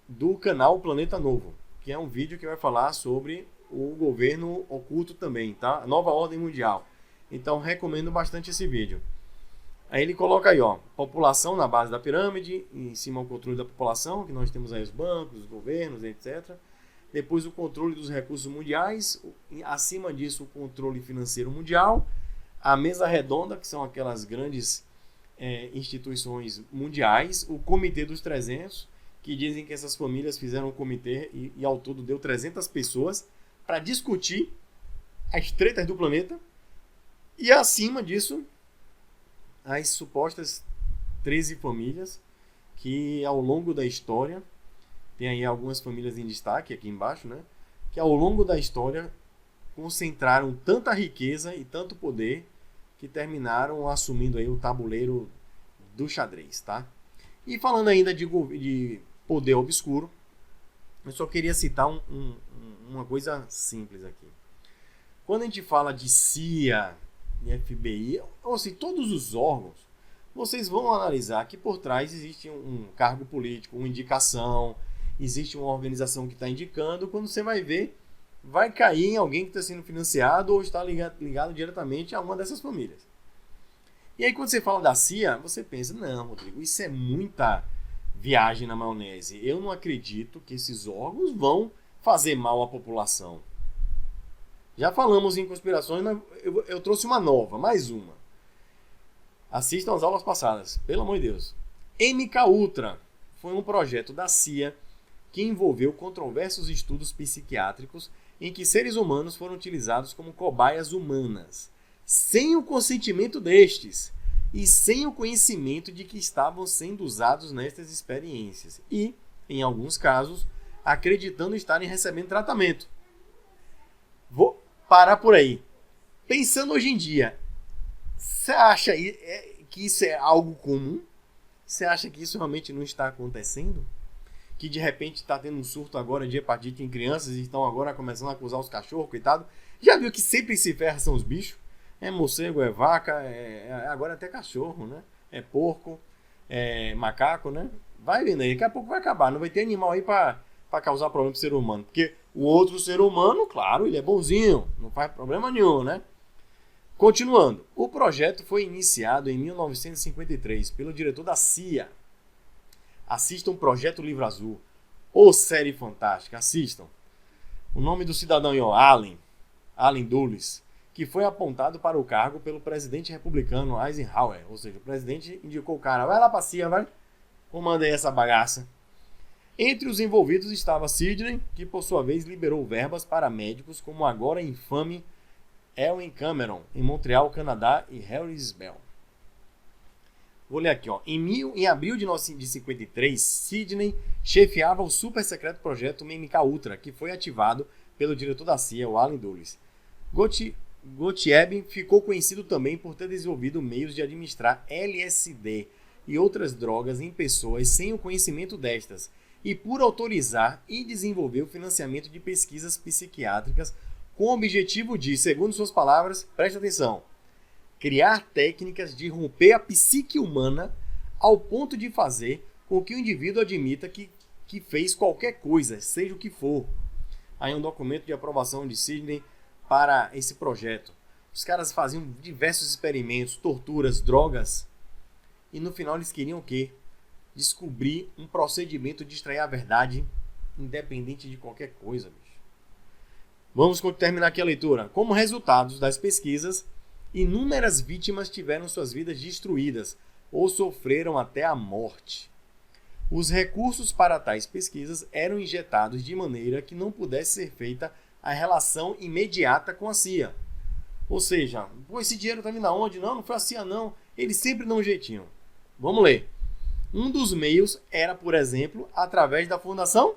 do canal Planeta Novo, que é um vídeo que vai falar sobre o governo oculto também, tá? Nova Ordem Mundial. Então recomendo bastante esse vídeo. Aí ele coloca aí, ó, população na base da pirâmide, em cima o controle da população, que nós temos aí os bancos, os governos, etc. Depois o controle dos recursos mundiais, acima disso o controle financeiro mundial, a mesa redonda, que são aquelas grandes instituições mundiais, o Comitê dos 300, que dizem que essas famílias fizeram um comitê e ao todo deu 300 pessoas para discutir as tretas do planeta, e acima disso as supostas 13 famílias que ao longo da história, tem aí algumas famílias em destaque aqui embaixo, né, que ao longo da história concentraram tanta riqueza e tanto poder que terminaram assumindo aí o tabuleiro do xadrez, tá? E falando ainda de poder obscuro, eu só queria citar uma coisa simples aqui. Quando a gente fala de CIA e FBI, ou seja, todos os órgãos, vocês vão analisar que por trás existe um cargo político, uma indicação, existe uma organização que está indicando, quando você vai ver, vai cair em alguém que está sendo financiado ou está ligado diretamente a uma dessas famílias. E aí quando você fala da CIA, você pensa, não, Rodrigo, isso é muita viagem na maionese. Eu não acredito que esses órgãos vão fazer mal à população. Já falamos em conspirações, mas eu trouxe uma nova, mais uma. Assistam as aulas passadas, pelo amor de Deus. MKUltra foi um projeto da CIA que envolveu controversos estudos psiquiátricos em que seres humanos foram utilizados como cobaias humanas, sem o consentimento destes e sem o conhecimento de que estavam sendo usados nestas experiências e, em alguns casos, acreditando estarem recebendo tratamento. Vou parar por aí. Pensando hoje em dia, você acha que isso é algo comum? Você acha que isso realmente não está acontecendo? Que de repente está tendo um surto agora de hepatite em crianças e estão agora começando a acusar os cachorros, coitado? Já viu que sempre se ferra são os bichos? É morcego, é vaca, agora até cachorro, né? É porco, é macaco, né? Vai vendo aí, daqui a pouco vai acabar. Não vai ter animal aí para causar problema pro ser humano. Porque o outro ser humano, claro, ele é bonzinho, não faz problema nenhum, né? Continuando, o projeto foi iniciado em 1953 pelo diretor da CIA. Assistam Projeto Livro Azul. Ô série fantástica, assistam. O nome do cidadão é Allen Dulles, que foi apontado para o cargo pelo presidente republicano Eisenhower. Ou seja, o presidente indicou o cara, vai lá pra CIA, vai, comanda aí essa bagaça. Entre os envolvidos estava Sidney, que por sua vez liberou verbas para médicos como o agora infame Ewen Cameron, em Montreal, Canadá, e Harris Bell. Vou ler aqui, ó. Em abril de 1953, Sidney chefiava o super secreto projeto MKUltra, que foi ativado pelo diretor da CIA, o Allen Dulles. Gottlieb ficou conhecido também por ter desenvolvido meios de administrar LSD e outras drogas em pessoas sem o conhecimento destas, e por autorizar e desenvolver o financiamento de pesquisas psiquiátricas com o objetivo de, segundo suas palavras, preste atenção, criar técnicas de romper a psique humana ao ponto de fazer com que o indivíduo admita que fez qualquer coisa, seja o que for. Aí um documento de aprovação de Sidney para esse projeto. Os caras faziam diversos experimentos, torturas, drogas, e no final eles queriam o quê? Descobrir um procedimento de extrair a verdade independente de qualquer coisa, bicho. Vamos terminar aqui a leitura. Como resultados das pesquisas, inúmeras vítimas tiveram suas vidas destruídas ou sofreram até a morte. Os recursos para tais pesquisas eram injetados de maneira que não pudesse ser feita a relação imediata com a CIA. Ou seja, esse dinheiro está vindo aonde? Não foi a CIA não. Eles sempre dão um jeitinho. Vamos ler. Um dos meios era, por exemplo, através da Fundação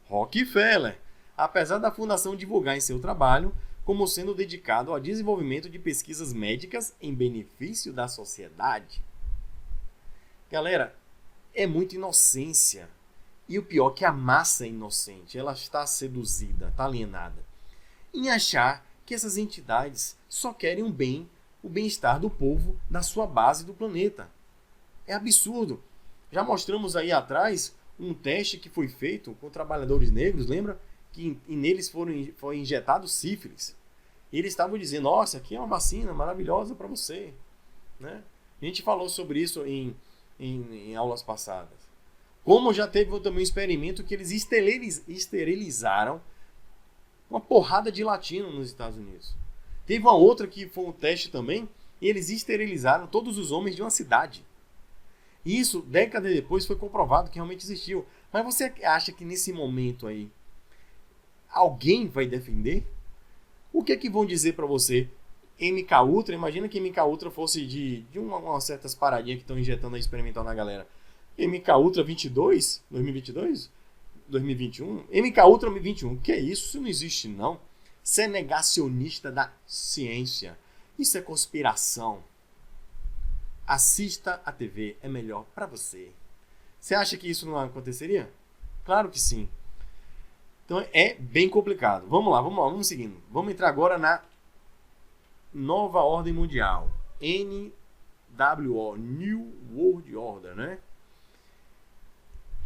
Rockefeller. Apesar da fundação divulgar em seu trabalho como sendo dedicado ao desenvolvimento de pesquisas médicas em benefício da sociedade. Galera, é muita inocência. E o pior é que a massa é inocente, ela está seduzida, está alienada, em achar que essas entidades só querem o bem-estar do povo na sua base do planeta. É absurdo. Já mostramos aí atrás um teste que foi feito com trabalhadores negros, lembra? Que neles foi injetado sífilis. E eles estavam dizendo, nossa, aqui é uma vacina maravilhosa para você. Né? A gente falou sobre isso em aulas passadas. Como já teve também um experimento que eles esterilizaram uma porrada de latino nos Estados Unidos. Teve uma outra que foi um teste também, e eles esterilizaram todos os homens de uma cidade. E isso, décadas depois, foi comprovado que realmente existiu. Mas você acha que nesse momento aí, alguém vai defender? O que é que vão dizer para você? MKUltra, imagina que MKUltra fosse de umas certas paradinhas que estão injetando aí experimental na galera. MKUltra 22? 2022? 2021? MKUltra 2021. O que é isso? Isso não existe não. Isso é negacionista da ciência. Isso é conspiração. Assista a TV, é melhor para você. Você acha que isso não aconteceria? Claro que sim. Então é bem complicado. Vamos lá, vamos seguindo. Vamos entrar agora na nova ordem mundial. NWO, New World Order, né?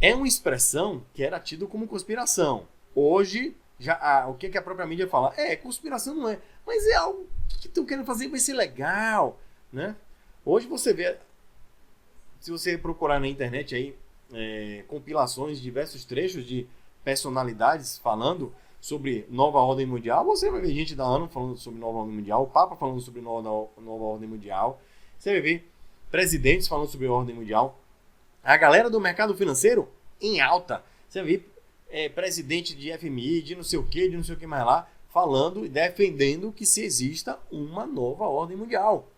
é uma expressão que era tida como conspiração. Hoje, já o que a própria mídia fala? Conspiração não é, mas é algo que estão querendo fazer, vai ser legal, né? Hoje você vê, se você procurar na internet aí, compilações de diversos trechos de personalidades falando sobre nova ordem mundial, você vai ver gente da ONU falando sobre nova ordem mundial, o Papa falando sobre nova ordem mundial, você vai ver presidentes falando sobre ordem mundial, a galera do mercado financeiro em alta, você vai ver presidente de FMI, de não sei o que mais lá, falando e defendendo que se exista uma nova ordem mundial.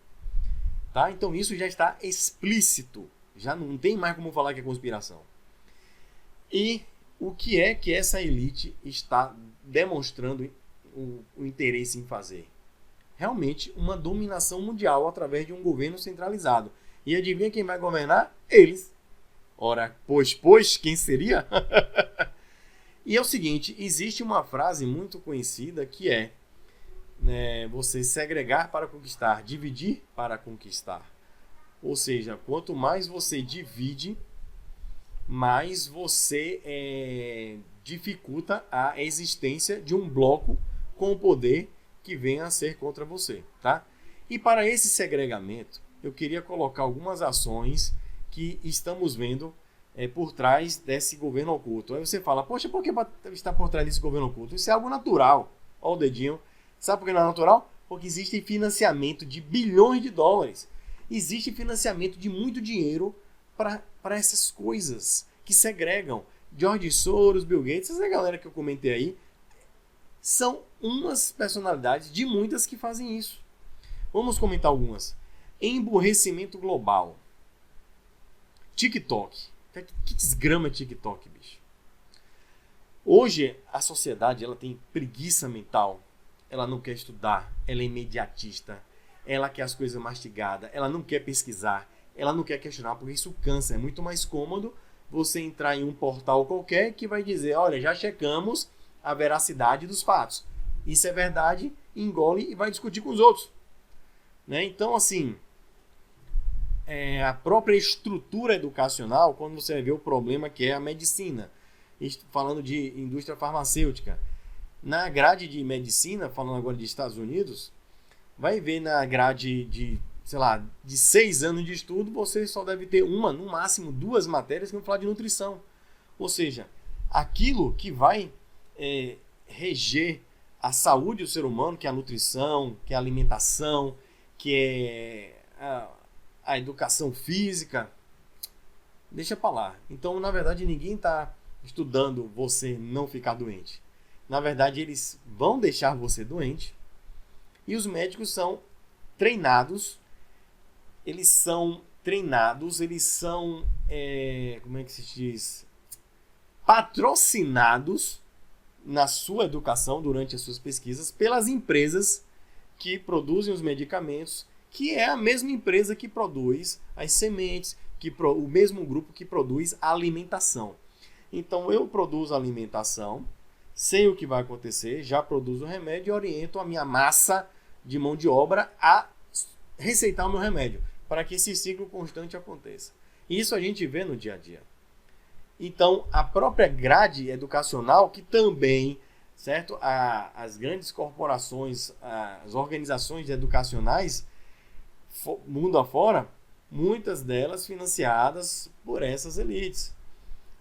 Tá? Então isso já está explícito, já não tem mais como falar que é conspiração. E o que é que essa elite está demonstrando o interesse em fazer? Realmente uma dominação mundial através de um governo centralizado. E adivinha quem vai governar? Eles. Ora, pois, quem seria? E é o seguinte, existe uma frase muito conhecida que é você segregar para conquistar, dividir para conquistar. Ou seja, quanto mais você divide, mais você dificulta a existência de um bloco com poder que venha a ser contra você, tá? E para esse segregamento, eu queria colocar algumas ações que estamos vendo por trás desse governo oculto. Aí você fala, poxa, por que está por trás desse governo oculto? Isso é algo natural. Olha o dedinho. Sabe por que não é natural? Porque existe financiamento de bilhões de dólares. Existe financiamento de muito dinheiro para essas coisas que segregam. George Soros, Bill Gates, essa galera que eu comentei aí, são umas personalidades de muitas que fazem isso. Vamos comentar algumas. Emburrecimento global. TikTok. Que desgrama é TikTok, bicho? Hoje, a sociedade ela tem preguiça mental. Ela não quer estudar. Ela é imediatista. Ela quer as coisas mastigadas. Ela não quer pesquisar. Ela não quer questionar, porque isso cansa. É muito mais cômodo você entrar em um portal qualquer que vai dizer, olha, já checamos a veracidade dos fatos. Isso é verdade, engole e vai discutir com os outros. Né? Então, assim, a própria estrutura educacional, quando você vê o problema que é a medicina, falando de indústria farmacêutica, na grade de medicina, falando agora de Estados Unidos, vai ver na grade de 6 anos de estudo, você só deve ter uma, no máximo 2 matérias que vão falar de nutrição. Ou seja, aquilo que vai reger a saúde do ser humano, que é a nutrição, que é a alimentação, que é a educação física, deixa pra lá. Então, na verdade, ninguém está estudando você não ficar doente. Na verdade, eles vão deixar você doente e os médicos são treinados, eles são, como é que se diz? Patrocinados na sua educação, durante as suas pesquisas, pelas empresas que produzem os medicamentos, que é a mesma empresa que produz as sementes, o mesmo grupo que produz a alimentação. Então eu produzo a alimentação, sei o que vai acontecer, já produzo o remédio e oriento a minha massa de mão de obra a receitar o meu remédio, para que esse ciclo constante aconteça. Isso a gente vê no dia a dia. Então, a própria grade educacional, que também, certo? As grandes corporações, as organizações educacionais, mundo afora, muitas delas financiadas por essas elites.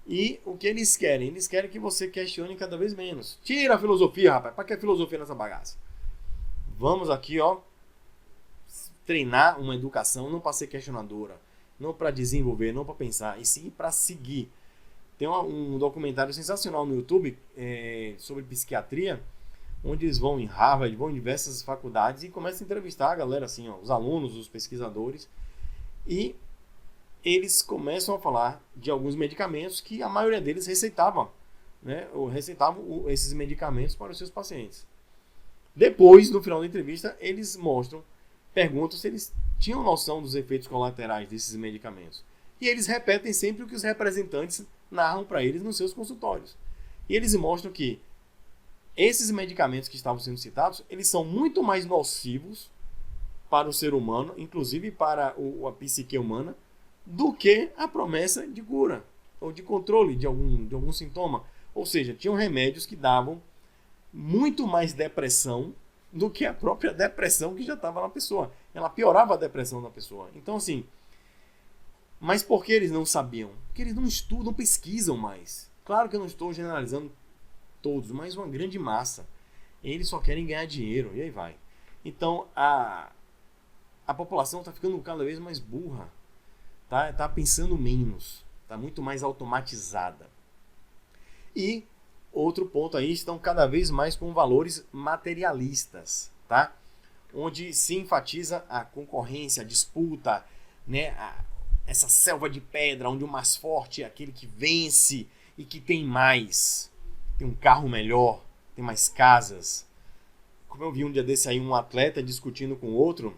E o que eles querem? Eles querem que você questione cada vez menos. Tira a filosofia, rapaz. Para que a filosofia nessa bagaça? Vamos aqui, treinar uma educação não para ser questionadora, não para desenvolver, não para pensar, e sim para seguir. Tem um documentário sensacional no YouTube sobre psiquiatria, onde eles vão em Harvard, vão em diversas faculdades e começam a entrevistar a galera, assim, os alunos, os pesquisadores, e eles começam a falar de alguns medicamentos que a maioria deles receitavam, né, ou receitavam esses medicamentos para os seus pacientes. Depois, no final da entrevista, eles perguntam se eles tinham noção dos efeitos colaterais desses medicamentos. E eles repetem sempre o que os representantes narram para eles nos seus consultórios. E eles mostram que esses medicamentos que estavam sendo citados, eles são muito mais nocivos para o ser humano, inclusive para a psique humana, do que a promessa de cura. ou de controle de algum sintoma. Ou seja, tinham remédios que davam muito mais depressão do que a própria depressão que já estava na pessoa. Ela piorava a depressão da pessoa. Então, assim, mas por que eles não sabiam? Porque eles não estudam, não pesquisam mais. Claro que eu não estou generalizando todos, mas uma grande massa. Eles só querem ganhar dinheiro, e aí vai. Então, a população está ficando cada vez mais burra. Tá pensando menos. Está muito mais automatizada. E outro ponto aí, estão cada vez mais com valores materialistas, tá? Onde se enfatiza a concorrência, a disputa, né? Essa selva de pedra, onde o mais forte é aquele que vence e que tem mais. Tem um carro melhor, tem mais casas. Como eu vi um dia desse aí, um atleta discutindo com outro,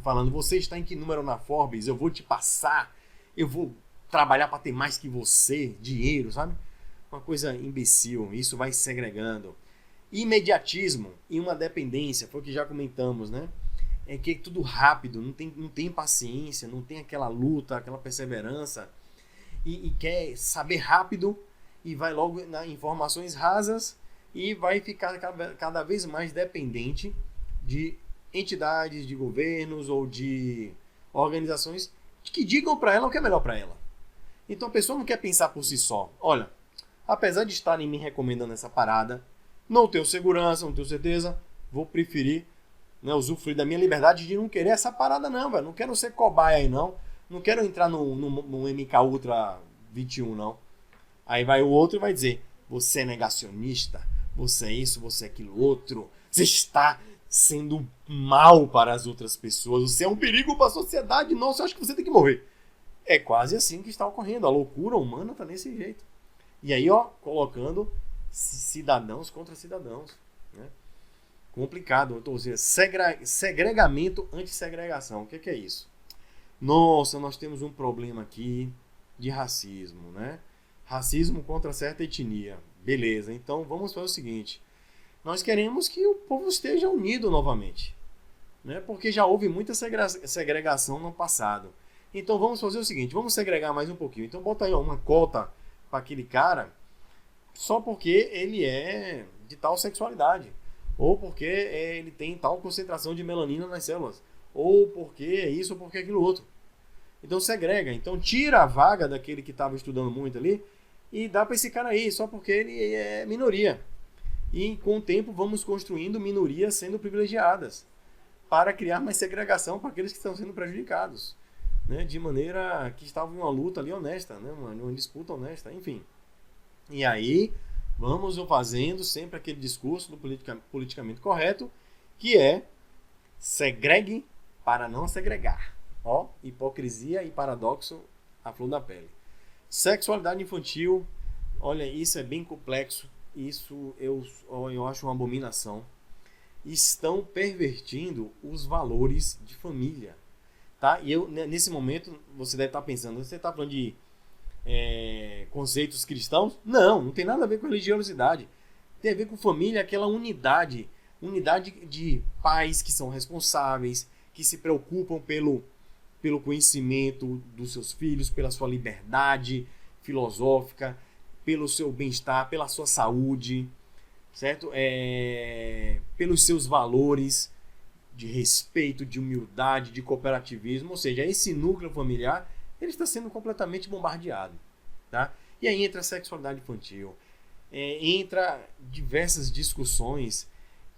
falando, você está em que número na Forbes? Eu vou te passar, eu vou trabalhar para ter mais que você, dinheiro, sabe? Uma coisa imbecil, isso vai segregando. Imediatismo e uma dependência, foi o que já comentamos, né? É que é tudo rápido, não tem paciência, não tem aquela luta, aquela perseverança, e quer saber rápido e vai logo nas informações rasas e vai ficar cada vez mais dependente de entidades, de governos ou de organizações que digam para ela o que é melhor para ela. Então a pessoa não quer pensar por si só. Olha, apesar de estarem me recomendando essa parada, não tenho segurança, não tenho certeza, vou preferir, né, usufruir da minha liberdade de não querer essa parada não, velho. Não quero ser cobaia aí não. Não quero entrar no MK Ultra 21 não. Aí vai o outro e vai dizer, você é negacionista, você é isso, você é aquilo outro, você está sendo mal para as outras pessoas, você é um perigo para a sociedade, nossa, eu acho que você tem que morrer. É quase assim que está ocorrendo, a loucura humana está desse jeito. E aí, ó, colocando cidadãos contra cidadãos, né? Complicado, ou seja, segregamento anti-segregação. O que é isso? Nossa, nós temos um problema aqui de racismo, né? Racismo contra certa etnia. Beleza, então vamos fazer o seguinte. Nós queremos que o povo esteja unido novamente, né? Porque já houve muita segregação no passado. Então vamos fazer o seguinte, vamos segregar mais um pouquinho. Então bota aí uma cota para aquele cara só porque ele é de tal sexualidade, ou porque ele tem tal concentração de melanina nas células, ou porque é isso, ou porque é aquilo outro. Então segrega, então tira a vaga daquele que estava estudando muito ali e dá para esse cara aí, só porque ele é minoria. E com o tempo vamos construindo minorias sendo privilegiadas para criar mais segregação para aqueles que estão sendo prejudicados, né? De maneira que estava em uma luta ali honesta, né? Uma disputa honesta, enfim. E aí vamos fazendo sempre aquele discurso do politicamente correto, que é segregue para não segregar. Ó, hipocrisia e paradoxo à flor da pele. Sexualidade infantil, olha, isso é bem complexo. Isso eu acho uma abominação. Estão pervertindo os valores de família, tá? E eu, nesse momento, você deve estar pensando, você está falando de conceitos cristãos? Não tem nada a ver com religiosidade. Tem a ver com família, aquela unidade de pais que são responsáveis, que se preocupam pelo conhecimento dos seus filhos, pela sua liberdade filosófica, pelo seu bem-estar, pela sua saúde, certo? Pelos seus valores de respeito, de humildade, de cooperativismo. Ou seja, esse núcleo familiar ele está sendo completamente bombardeado, tá? E aí entra a sexualidade infantil, entra diversas discussões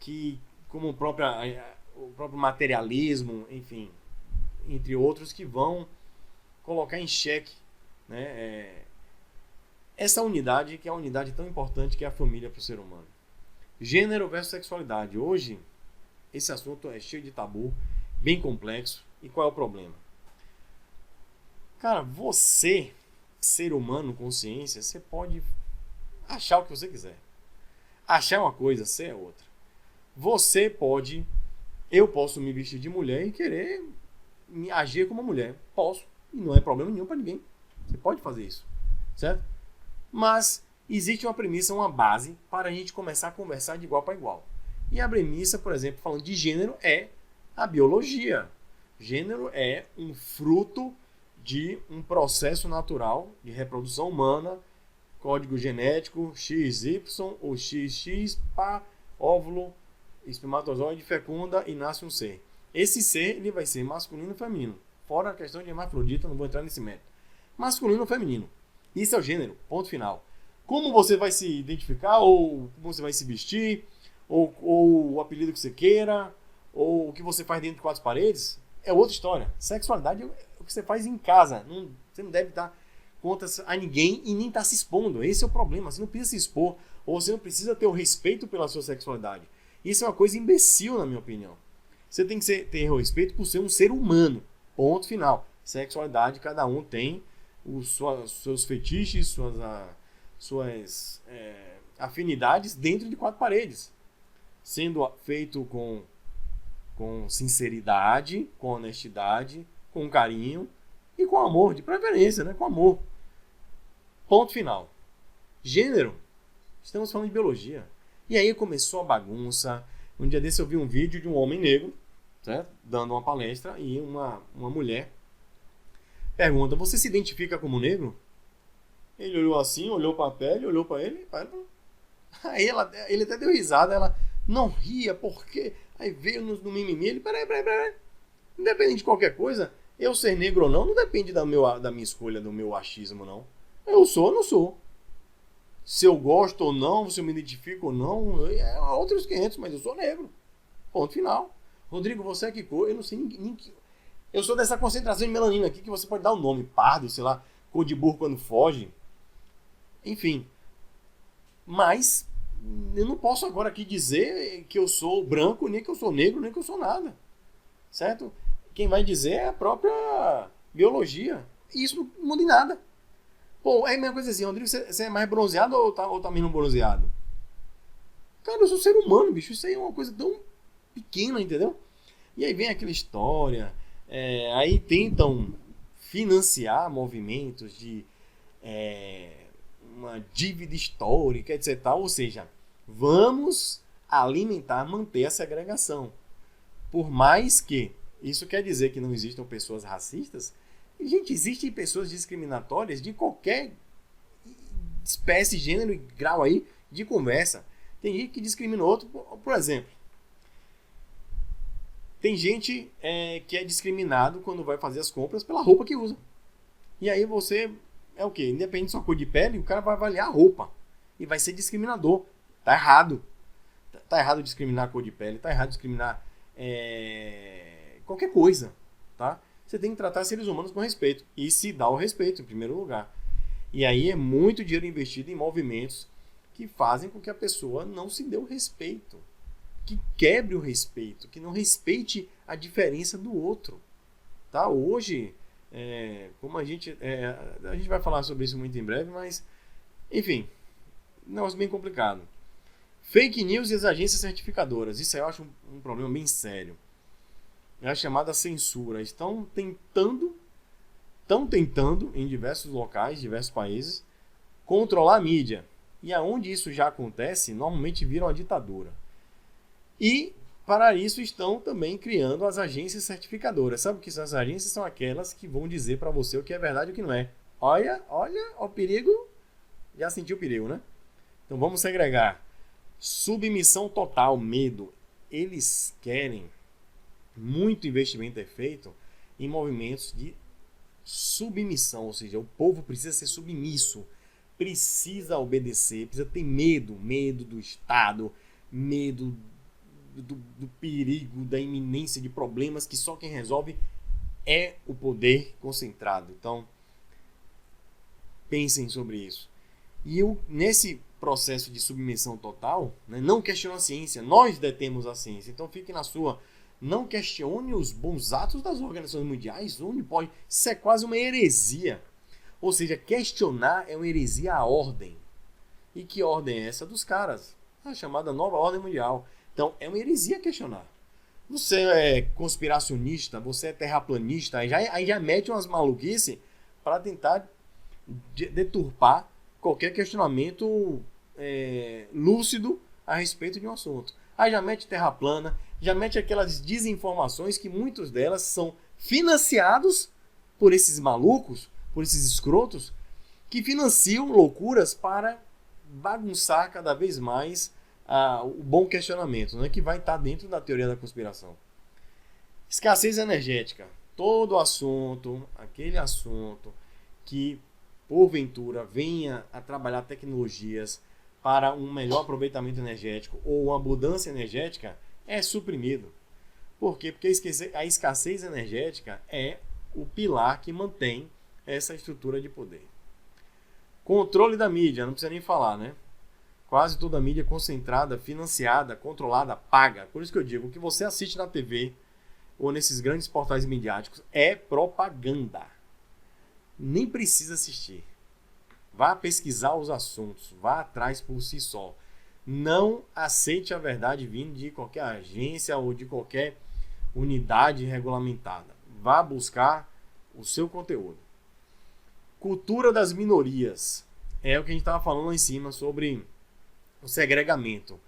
que, como o próprio materialismo, enfim, entre outros, que vão colocar em xeque, né, essa unidade, que é a unidade tão importante que é a família para o ser humano. Gênero versus sexualidade. Hoje, esse assunto é cheio de tabu, bem complexo. E qual é o problema? Cara, você, ser humano, consciência, você pode achar o que você quiser. Achar uma coisa, ser é outra. Eu posso me vestir de mulher e querer agir como mulher. Posso. E não é problema nenhum para ninguém. Você pode fazer isso. Certo? Mas existe uma premissa, uma base para a gente começar a conversar de igual para igual. E a premissa, por exemplo, falando de gênero, é a biologia. Gênero é um fruto de um processo natural de reprodução humana, código genético XY ou XX, pá, óvulo, espermatozoide fecunda e nasce um ser. Esse ser ele vai ser masculino ou feminino. Fora a questão de hermafrodita, não vou entrar nesse método. Masculino ou feminino. Isso é o gênero, ponto final. Como você vai se identificar, ou como você vai se vestir, ou o apelido que você queira, ou o que você faz dentro de quatro paredes, é outra história. Sexualidade é o que você faz em casa. Você não deve dar contas a ninguém e nem estar se expondo. Esse é o problema. Você não precisa se expor, ou você não precisa ter o respeito pela sua sexualidade. Isso é uma coisa imbecil, na minha opinião. Você tem que ter o respeito por ser um ser humano. Ponto final. Sexualidade, cada um tem os seus fetiches, suas afinidades dentro de quatro paredes. Sendo feito com sinceridade, com honestidade, com carinho e com amor, de preferência, né? Com amor. Ponto final. Gênero. Estamos falando de biologia. E aí começou a bagunça. Um dia desse eu vi um vídeo de um homem negro, certo? Dando uma palestra, e uma mulher pergunta: você se identifica como negro? Ele olhou assim, olhou para a pele, olhou para ele. Aí ele até deu risada. Ela não ria, por quê? Aí veio no mimimi. Ele, peraí. Independente de qualquer coisa, eu ser negro ou não depende da minha escolha, do meu achismo, não. Eu sou ou não sou. Se eu gosto ou não, se eu me identifico ou não, é outros 500, mas eu sou negro. Ponto final. Rodrigo, você é que cor? Eu não sei nem que... Eu sou dessa concentração de melanina aqui que você pode dar o nome. Pardo, sei lá, cor de burro quando foge. Enfim. Mas eu não posso agora aqui dizer que eu sou branco, nem que eu sou negro, nem que eu sou nada. Certo? Quem vai dizer é a própria biologia. E isso não muda em nada. Pô, é a mesma coisa assim, Rodrigo, você é mais bronzeado ou tá menos bronzeado? Cara, eu sou ser humano, bicho. Isso aí é uma coisa tão pequena, entendeu? E aí vem aquela história. Aí tentam financiar movimentos de uma dívida histórica, etc. Ou seja, vamos alimentar, manter a segregação. Por mais que isso quer dizer que não existam pessoas racistas, gente, existem pessoas discriminatórias de qualquer espécie, gênero e grau aí de conversa. Tem gente que discrimina o outro, por exemplo. Tem gente que é discriminado quando vai fazer as compras pela roupa que usa. E aí você é o quê? Independente da sua cor de pele, o cara vai avaliar a roupa. E vai ser discriminador. Tá errado. Tá errado discriminar a cor de pele. Tá errado discriminar qualquer coisa. Tá? Você tem que tratar seres humanos com respeito. E se dá o respeito, em primeiro lugar. E aí é muito dinheiro investido em movimentos que fazem com que a pessoa não se dê o respeito. Que quebre o respeito. Que não respeite a diferença do outro. Tá? Hoje, como a gente vai falar sobre isso muito em breve, mas, enfim, um negócio bem complicado. Fake news e as agências certificadoras. Isso aí eu acho um problema bem sério. É a chamada censura. Estão tentando em diversos locais, diversos países, controlar a mídia. E aonde isso já acontece, normalmente vira uma ditadura. E, para isso, estão também criando as agências certificadoras. Sabe o que são as agências? São aquelas que vão dizer para você o que é verdade e o que não é. Olha o perigo. Já sentiu o perigo, né? Então vamos segregar. Submissão total, medo. Eles querem muito investimento é feito em movimentos de submissão, ou seja, o povo precisa ser submisso, precisa obedecer, precisa ter medo do Estado, medo do perigo, da iminência de problemas que só quem resolve é o poder concentrado. Então, pensem sobre isso. E nesse processo de submissão total, né, não questiona a ciência, nós detemos a ciência, então fique na sua. Não questione os bons atos das organizações mundiais, onde pode. Isso é quase uma heresia. Ou seja, questionar é uma heresia à ordem. E que ordem é essa? Dos caras. A chamada nova ordem mundial. Então, é uma heresia questionar. Você é conspiracionista, você é terraplanista, aí já mete umas maluquices para tentar deturpar qualquer questionamento lúcido a respeito de um assunto. Aí já mete terra plana, já mete aquelas desinformações que muitas delas são financiados por esses malucos, por esses escrotos, que financiam loucuras para bagunçar cada vez mais o bom questionamento, né, que vai estar dentro da teoria da conspiração. Escassez energética. Todo assunto, aquele assunto que, porventura, venha a trabalhar tecnologias para um melhor aproveitamento energético ou uma mudança energética, é suprimido. Por quê? Porque a escassez energética é o pilar que mantém essa estrutura de poder. Controle da mídia, não precisa nem falar, né? Quase toda a mídia é concentrada, financiada, controlada, paga. Por isso que eu digo, o que você assiste na TV ou nesses grandes portais midiáticos é propaganda. Nem precisa assistir. Vá pesquisar os assuntos, vá atrás por si só. Não aceite a verdade vindo de qualquer agência ou de qualquer unidade regulamentada. Vá buscar o seu conteúdo. Cultura das minorias. É o que a gente estava falando lá em cima sobre o segregamento.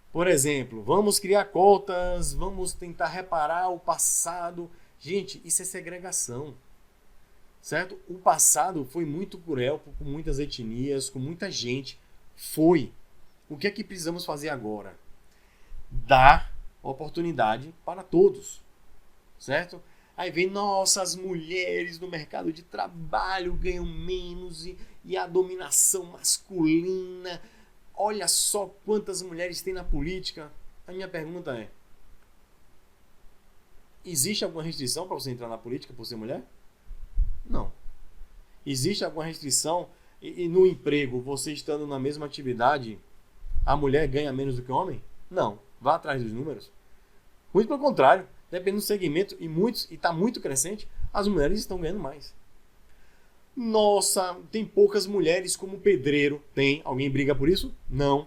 Por exemplo, vamos criar cotas, vamos tentar reparar o passado. Gente, isso é segregação. Certo? O passado foi muito cruel com muitas etnias, com muita gente. Foi. O que é que precisamos fazer agora? Dar oportunidade para todos. Certo? Aí vem, nossa, as mulheres no mercado de trabalho ganham menos e a dominação masculina. Olha só quantas mulheres tem na política. A minha pergunta é: existe alguma restrição para você entrar na política por ser mulher? Não. Existe alguma restrição e no emprego, você estando na mesma atividade, a mulher ganha menos do que o homem? Não. Vá atrás dos números. Muito pelo contrário. Dependendo do segmento, e está muito crescente, as mulheres estão ganhando mais. Nossa, tem poucas mulheres como pedreiro. Tem. Alguém briga por isso? Não.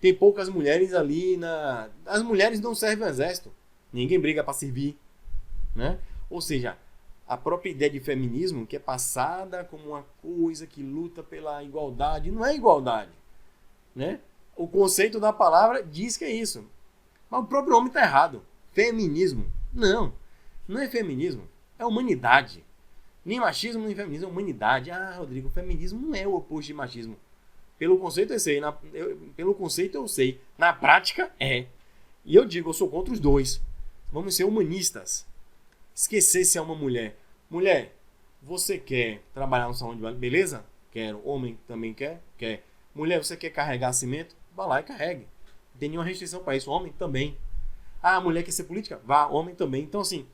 Tem poucas mulheres ali na... As mulheres não servem ao exército. Ninguém briga para servir. Né? Ou seja, a própria ideia de feminismo, que é passada como uma coisa que luta pela igualdade, não é igualdade. Né? O conceito da palavra diz que é isso. Mas o próprio nome está errado. Feminismo. Não. Não é feminismo. É humanidade. Nem machismo, nem feminismo. É humanidade. Ah, Rodrigo, feminismo não é o oposto de machismo. Pelo conceito eu sei. Pelo conceito eu sei. Na prática é. E eu digo, eu sou contra os dois. Vamos ser humanistas. Esquecer se é uma mulher. Mulher, você quer trabalhar no salão de beleza? Quero. Homem também quer? Quer. Mulher, você quer carregar cimento? Vá lá e carregue. Não tem nenhuma restrição para isso. Homem também. Ah, a mulher quer ser política? Vá, homem também. Então, assim,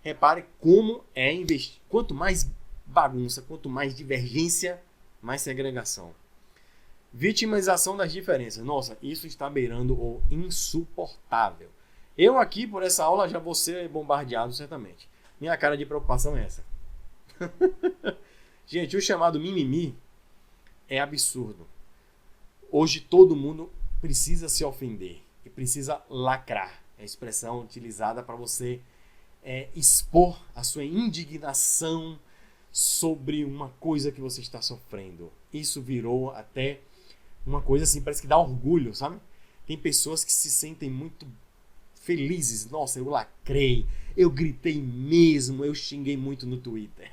repare como é investir. Quanto mais bagunça, quanto mais divergência, mais segregação. Vitimização das diferenças. Nossa, isso está beirando o insuportável. Eu aqui, por essa aula, já vou ser bombardeado, certamente. Minha cara de preocupação é essa. Gente, o chamado mimimi é absurdo. Hoje todo mundo precisa se ofender e precisa lacrar. É a expressão utilizada para você expor a sua indignação sobre uma coisa que você está sofrendo. Isso virou até uma coisa assim, parece que dá orgulho, sabe? Tem pessoas que se sentem muito felizes. Nossa, eu lacrei, eu gritei mesmo, eu xinguei muito no Twitter.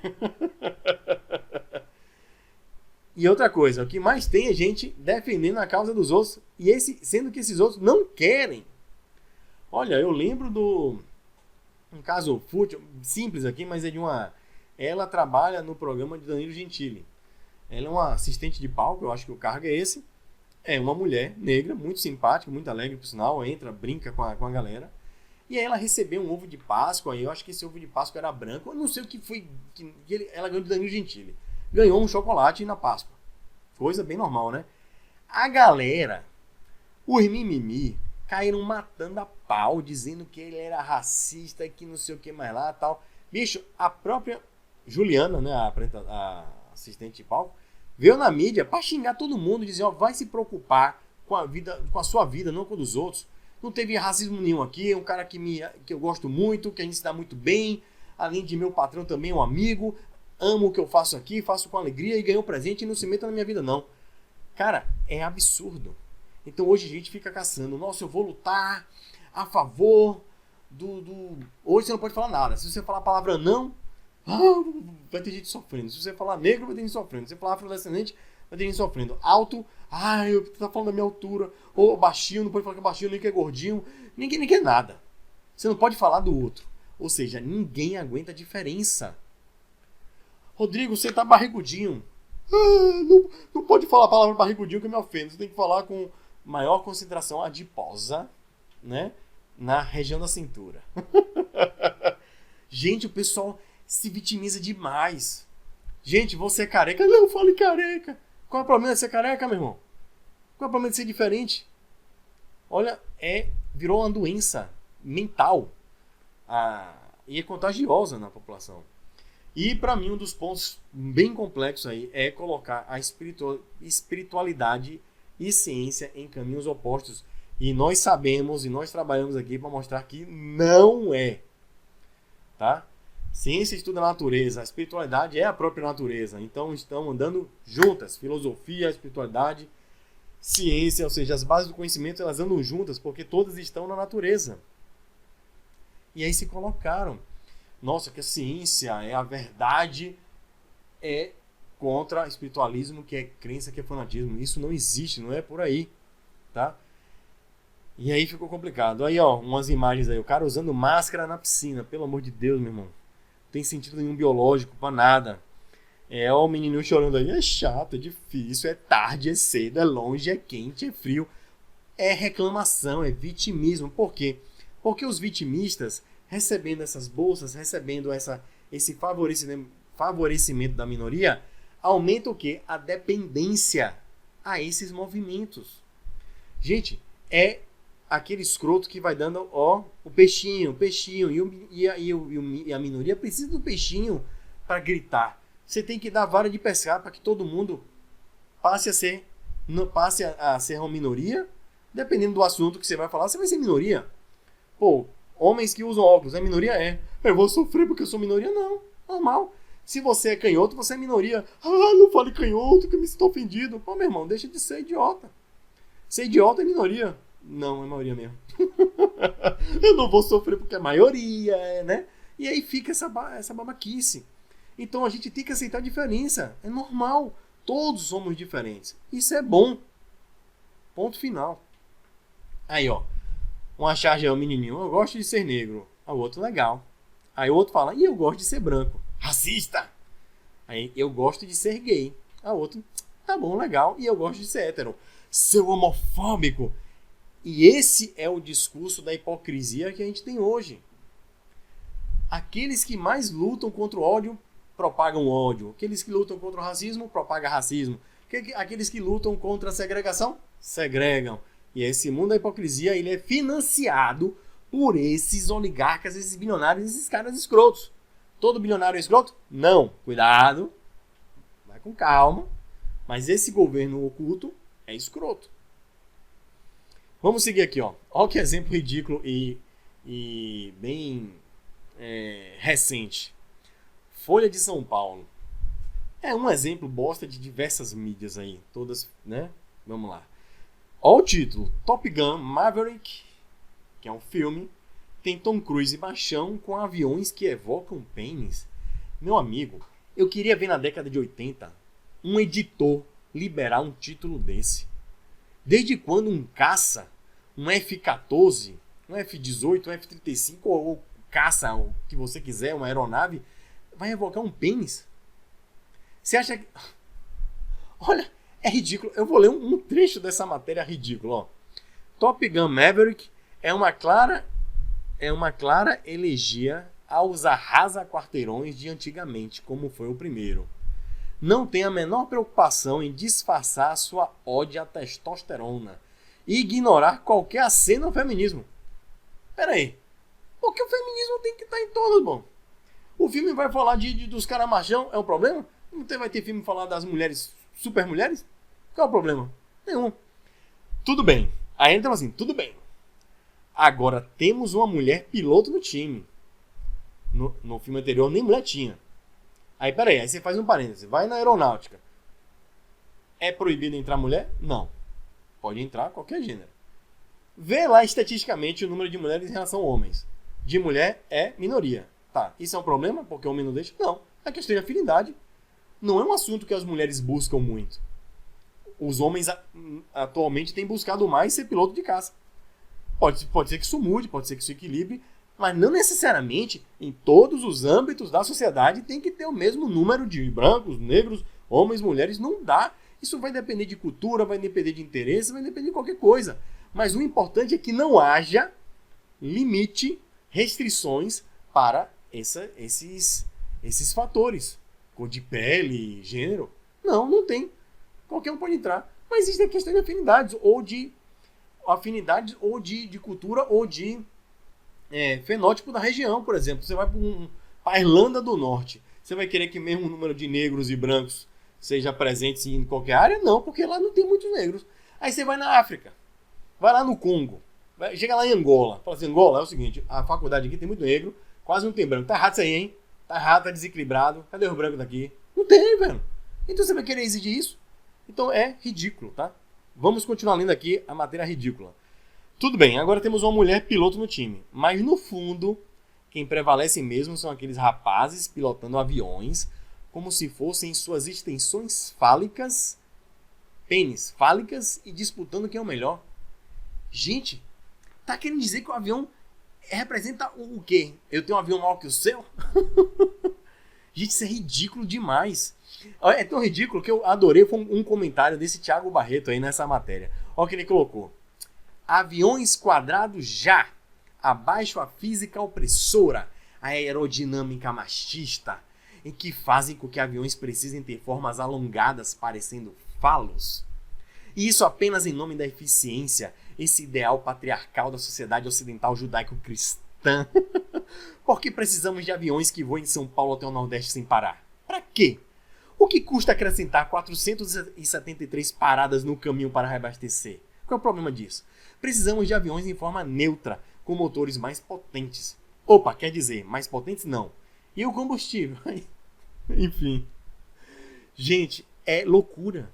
E outra coisa, o que mais tem é gente defendendo a causa dos outros, e sendo que esses outros não querem. Olha, eu lembro um caso fútil, simples aqui, mas é de uma... Ela trabalha no programa de Danilo Gentili. Ela é uma assistente de palco, eu acho que o cargo é esse. É uma mulher negra, muito simpática, muito alegre, por sinal, entra, brinca com a galera. E aí ela recebeu um ovo de Páscoa, eu acho que esse ovo de Páscoa era branco, eu não sei o que foi, ela ganhou de Danilo Gentili. Ganhou um chocolate na Páscoa. Coisa bem normal, né? A galera, os mimimi, caíram matando a pau, dizendo que ele era racista e que não sei o que mais lá tal. Bicho, a própria Juliana, né, a assistente de palco, veio na mídia pra xingar todo mundo, dizer, ó, vai se preocupar com a sua vida, não com a dos outros. Não teve racismo nenhum aqui, é um cara que eu gosto muito, que a gente se dá muito bem, além de meu patrão também é um amigo, amo o que eu faço aqui, faço com alegria e ganho presente e não se meta na minha vida não. Cara, é absurdo. Então hoje a gente fica caçando, nossa, eu vou lutar a favor do... Hoje você não pode falar nada. Se você falar a palavra não, Vai ter gente sofrendo. Se você falar negro, vai ter gente sofrendo. Se você falar afrodescendente, vai ter gente sofrendo. Alto, eu tá falando da minha altura. Ou baixinho, não pode falar que é baixinho, nem que é gordinho. Ninguém quer nada. Você não pode falar do outro. Ou seja, ninguém aguenta a diferença. Rodrigo, você tá barrigudinho. Não pode falar a palavra barrigudinho que me ofende. Você tem que falar com maior concentração adiposa, né? Na região da cintura. Gente, o pessoal se vitimiza demais. Gente, você é careca? Não, fale careca. Qual é o problema de ser careca, meu irmão? Qual é o problema de ser diferente? Olha, virou uma doença mental. E é contagiosa na população. E para mim um dos pontos bem complexos aí é colocar a espiritualidade e ciência em caminhos opostos. E nós sabemos e nós trabalhamos aqui para mostrar que não é. Tá? Ciência estuda a natureza, a espiritualidade é a própria natureza. Então estão andando juntas, filosofia, espiritualidade, ciência, ou seja, as bases do conhecimento elas andam juntas porque todas estão na natureza. E aí se colocaram, nossa, que a ciência é a verdade, é contra espiritualismo, que é crença, que é fanatismo. Isso não existe, não é por aí, tá? E aí ficou complicado. Aí, ó, umas imagens aí, o cara usando máscara na piscina, pelo amor de Deus, meu irmão. Não tem sentido nenhum biológico pra nada. Ó, o menininho chorando aí, é chato, é difícil, é tarde, é cedo, é longe, é quente, é frio. É reclamação, é vitimismo. Por quê? Porque os vitimistas, recebendo essas bolsas, recebendo esse favorecimento da minoria, aumenta o quê? A dependência a esses movimentos. Gente, é aquele escroto que vai dando, ó, o peixinho, e a minoria precisa do peixinho para gritar. Você tem que dar vara de pescar para que todo mundo passe a ser uma minoria. Dependendo do assunto que você vai falar, você vai ser minoria. Pô, homens que usam óculos, é minoria? É. Eu vou sofrer porque eu sou minoria? Não. Normal. Se você é canhoto, você é minoria. Não fale canhoto que eu me sinto ofendido. Pô, meu irmão, deixa de ser idiota. Ser idiota é minoria. Não, é maioria mesmo. Eu não vou sofrer porque é maioria, né? E aí fica essa babaquice. Então a gente tem que aceitar a diferença. É normal. Todos somos diferentes. Isso é bom. Ponto final. Aí, ó. Uma charge é um menininho. Eu gosto de ser negro. O outro, legal. Aí o outro fala, eu gosto de ser branco. Racista. Aí, eu gosto de ser gay. A outro, tá bom, legal. E eu gosto de ser hétero. Seu homofóbico. E esse é o discurso da hipocrisia que a gente tem hoje. Aqueles que mais lutam contra o ódio, propagam ódio. Aqueles que lutam contra o racismo, propagam racismo. Aqueles que lutam contra a segregação, segregam. E esse mundo da hipocrisia, ele é financiado por esses oligarcas, esses bilionários, esses caras escrotos. Todo bilionário é escroto? Não. Cuidado. Vai com calma. Mas esse governo oculto é escroto. Vamos seguir aqui, ó. Olha que exemplo ridículo e bem recente. Folha de São Paulo. É um exemplo bosta de diversas mídias aí. Todas, né? Vamos lá. Olha o título. Top Gun Maverick, que é um filme, tem Tom Cruise e baixão com aviões que evocam pênis. Meu amigo, eu queria ver na década de 80 um editor liberar um título desse. Desde quando um caça, um F-14, um F-18, um F-35 ou caça, o que você quiser, uma aeronave, vai evocar um pênis? Você acha que... Olha, é ridículo. Eu vou ler um trecho dessa matéria ridícula. Ó. Top Gun Maverick é uma clara elegia aos arrasa-quarteirões de antigamente, como foi o primeiro. Não tem a menor preocupação em disfarçar sua ode à testosterona e ignorar qualquer aceno ao feminismo. Pera aí. Porque o feminismo tem que estar em todos, bom. O filme vai falar dos caras machão, é um problema? Não vai ter filme falar das mulheres, super mulheres? Qual é o problema? Nenhum. Tudo bem. Aí entra assim, tudo bem. Agora temos uma mulher piloto no time. No filme anterior nem mulher tinha. Aí peraí, aí você faz um parêntese. Vai na aeronáutica. É proibido entrar mulher? Não. Pode entrar qualquer gênero. Vê lá estatisticamente o número de mulheres em relação a homens. De mulher é minoria. Tá, isso é um problema porque o homem não deixa? Não, é questão de afinidade. Não é um assunto que as mulheres buscam muito. Os homens atualmente têm buscado mais ser piloto de caça. Pode ser que isso mude, pode ser que isso equilibre, mas não necessariamente em todos os âmbitos da sociedade tem que ter o mesmo número de brancos, negros, homens, mulheres. Não dá. Isso vai depender de cultura, vai depender de interesse, vai depender de qualquer coisa. Mas o importante é que não haja limite, restrições para esses fatores. Cor de pele, gênero. Não tem. Qualquer um pode entrar. Mas existe a questão de afinidades, ou de cultura, ou de fenótipo da região, por exemplo. Você vai para a Irlanda do Norte. Você vai querer que mesmo o número de negros e brancos seja presente em qualquer área? Não, porque lá não tem muitos negros. Aí você vai na África. Vai lá no Congo. Chega lá em Angola. Fala assim, Angola é o seguinte, a faculdade aqui tem muito negro, quase não tem branco. Tá errado isso aí, hein? Tá errado, tá desequilibrado. Cadê os brancos daqui? Não tem, velho. Então você vai querer exigir isso? Então é ridículo, tá? Vamos continuar lendo aqui a matéria ridícula. Tudo bem, agora temos uma mulher piloto no time. Mas no fundo, quem prevalece mesmo são aqueles rapazes pilotando aviões como se fossem suas extensões fálicas, pênis fálicas, e disputando quem é o melhor. Gente, tá querendo dizer que o avião representa o quê? Eu tenho um avião maior que o seu? Gente, isso é ridículo demais. É tão ridículo que eu adorei, foi um comentário desse Thiago Barreto aí nessa matéria. Olha o que ele colocou. Aviões quadrados já. Abaixo a física opressora, a aerodinâmica machista, em que fazem com que aviões precisem ter formas alongadas parecendo falos. E isso apenas em nome da eficiência, esse ideal patriarcal da sociedade ocidental judaico-cristã. Por que precisamos de aviões que voem de São Paulo até o Nordeste sem parar? Para quê? O que custa acrescentar 473 paradas no caminho para reabastecer? Qual é o problema disso? Precisamos de aviões em forma neutra, com motores mais potentes. Opa, quer dizer, mais potentes não. E o combustível? Enfim. Gente, é loucura.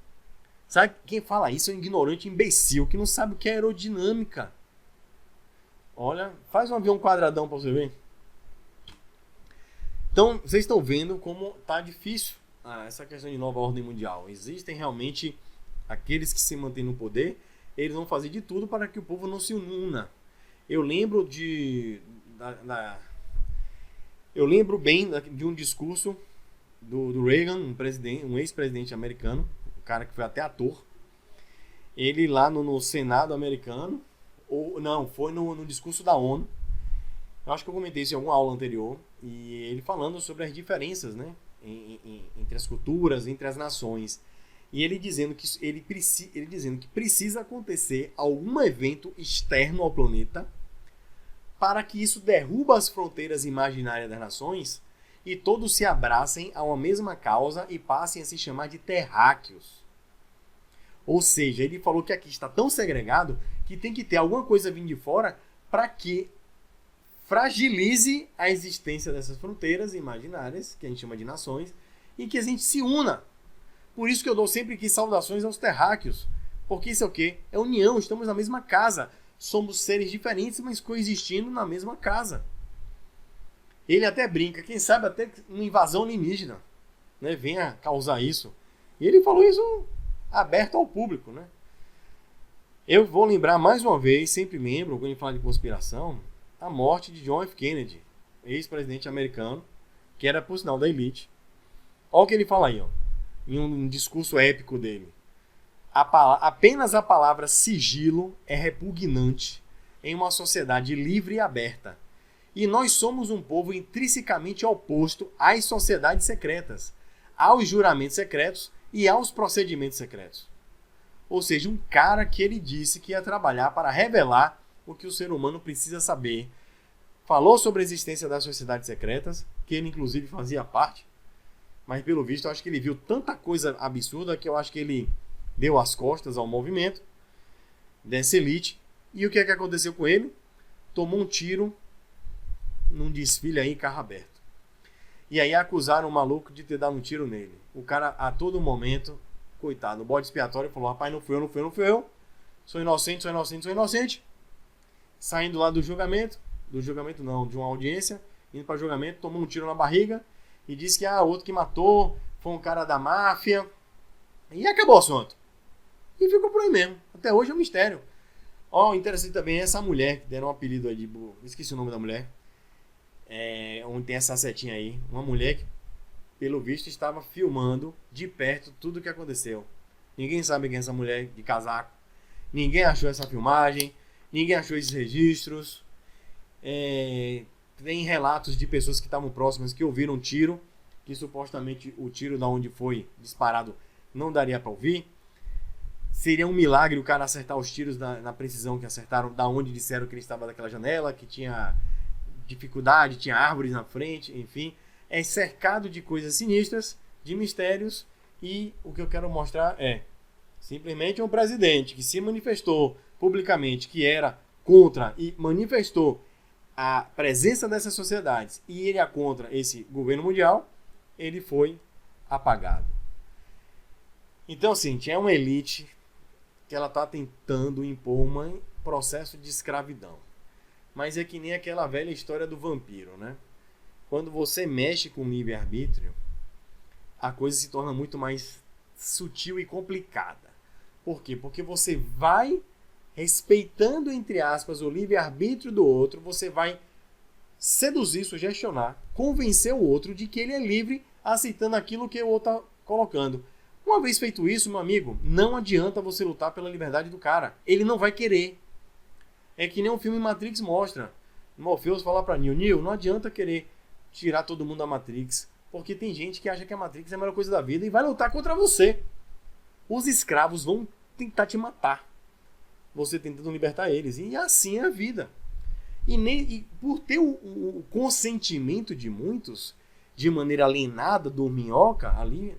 Sabe, quem fala isso é um ignorante imbecil que não sabe o que é aerodinâmica. Olha, faz um avião quadradão para você ver. Então, vocês estão vendo como tá difícil essa questão de nova ordem mundial. Existem realmente aqueles que se mantêm no poder, eles vão fazer de tudo para que o povo não se una. Eu lembro bem de um discurso do Reagan, um ex-presidente americano, um cara que foi até ator. Ele lá no Senado americano, foi no discurso da ONU. Eu acho que eu comentei isso em alguma aula anterior. E ele falando sobre as diferenças, né, entre as culturas, entre as nações. E ele dizendo que precisa acontecer algum evento externo ao planeta para que isso derruba as fronteiras imaginárias das nações e todos se abracem a uma mesma causa e passem a se chamar de terráqueos. Ou seja, ele falou que aqui está tão segregado que tem que ter alguma coisa vindo de fora para que fragilize a existência dessas fronteiras imaginárias, que a gente chama de nações, e que a gente se una. Por isso que eu dou sempre aqui saudações aos terráqueos. Porque isso é o quê? É união, estamos na mesma casa. Somos seres diferentes, mas coexistindo na mesma casa. Ele até brinca, quem sabe até uma invasão alienígena, né, venha causar isso. E ele falou isso aberto ao público, né? Eu vou lembrar mais uma vez, sempre lembro, quando a gente fala de conspiração, a morte de John F. Kennedy, ex-presidente americano, que era, por sinal, da elite. Olha o que ele fala aí, ó, em um discurso épico dele. Apenas a palavra sigilo é repugnante em uma sociedade livre e aberta. E nós somos um povo intrinsecamente oposto às sociedades secretas, aos juramentos secretos e aos procedimentos secretos. Ou seja, um cara que ele disse que ia trabalhar para revelar o que o ser humano precisa saber. Falou sobre a existência das sociedades secretas, que ele inclusive fazia parte, mas pelo visto eu acho que ele viu tanta coisa absurda que eu acho que ele deu as costas ao movimento dessa elite. E o que é que aconteceu com ele? Tomou um tiro num desfile aí em carro aberto. E aí acusaram o maluco de ter dado um tiro nele. O cara a todo momento, coitado, o bode expiatório falou: rapaz, não fui eu. Sou inocente. Saindo lá do julgamento não, de uma audiência, indo para julgamento, tomou um tiro na barriga e disse que o outro que matou foi um cara da máfia. E acabou o assunto. E ficou por aí mesmo. Até hoje é um mistério. Interessante também essa mulher, que deram um apelido aí de... Esqueci o nome da mulher. Onde tem essa setinha aí. Uma mulher que, pelo visto, estava filmando de perto tudo o que aconteceu. Ninguém sabe quem é essa mulher de casaco. Ninguém achou essa filmagem. Ninguém achou esses registros. Tem relatos de pessoas que estavam próximas que ouviram um tiro. Que supostamente o tiro da onde foi disparado não daria para ouvir. Seria um milagre o cara acertar os tiros na precisão que acertaram, da onde disseram que ele estava daquela janela, que tinha dificuldade, tinha árvores na frente, enfim. É cercado de coisas sinistras, de mistérios, e o que eu quero mostrar é simplesmente um presidente que se manifestou publicamente que era contra e manifestou a presença dessas sociedades e ele é contra esse governo mundial, ele foi apagado. Então, assim, é uma elite que ela está tentando impor um processo de escravidão. Mas é que nem aquela velha história do vampiro, né? Quando você mexe com o livre-arbítrio, a coisa se torna muito mais sutil e complicada. Por quê? Porque você vai respeitando, entre aspas, o livre-arbítrio do outro, você vai seduzir, sugestionar, convencer o outro de que ele é livre, aceitando aquilo que o outro está colocando. Uma vez feito isso, meu amigo, não adianta você lutar pela liberdade do cara. Ele não vai querer. É que nem o filme Matrix mostra. Morpheus fala pra Neo, não adianta querer tirar todo mundo da Matrix, porque tem gente que acha que a Matrix é a melhor coisa da vida e vai lutar contra você. Os escravos vão tentar te matar, você tentando libertar eles. E assim é a vida. E por ter o consentimento de muitos, de maneira alienada, do minhoca ali,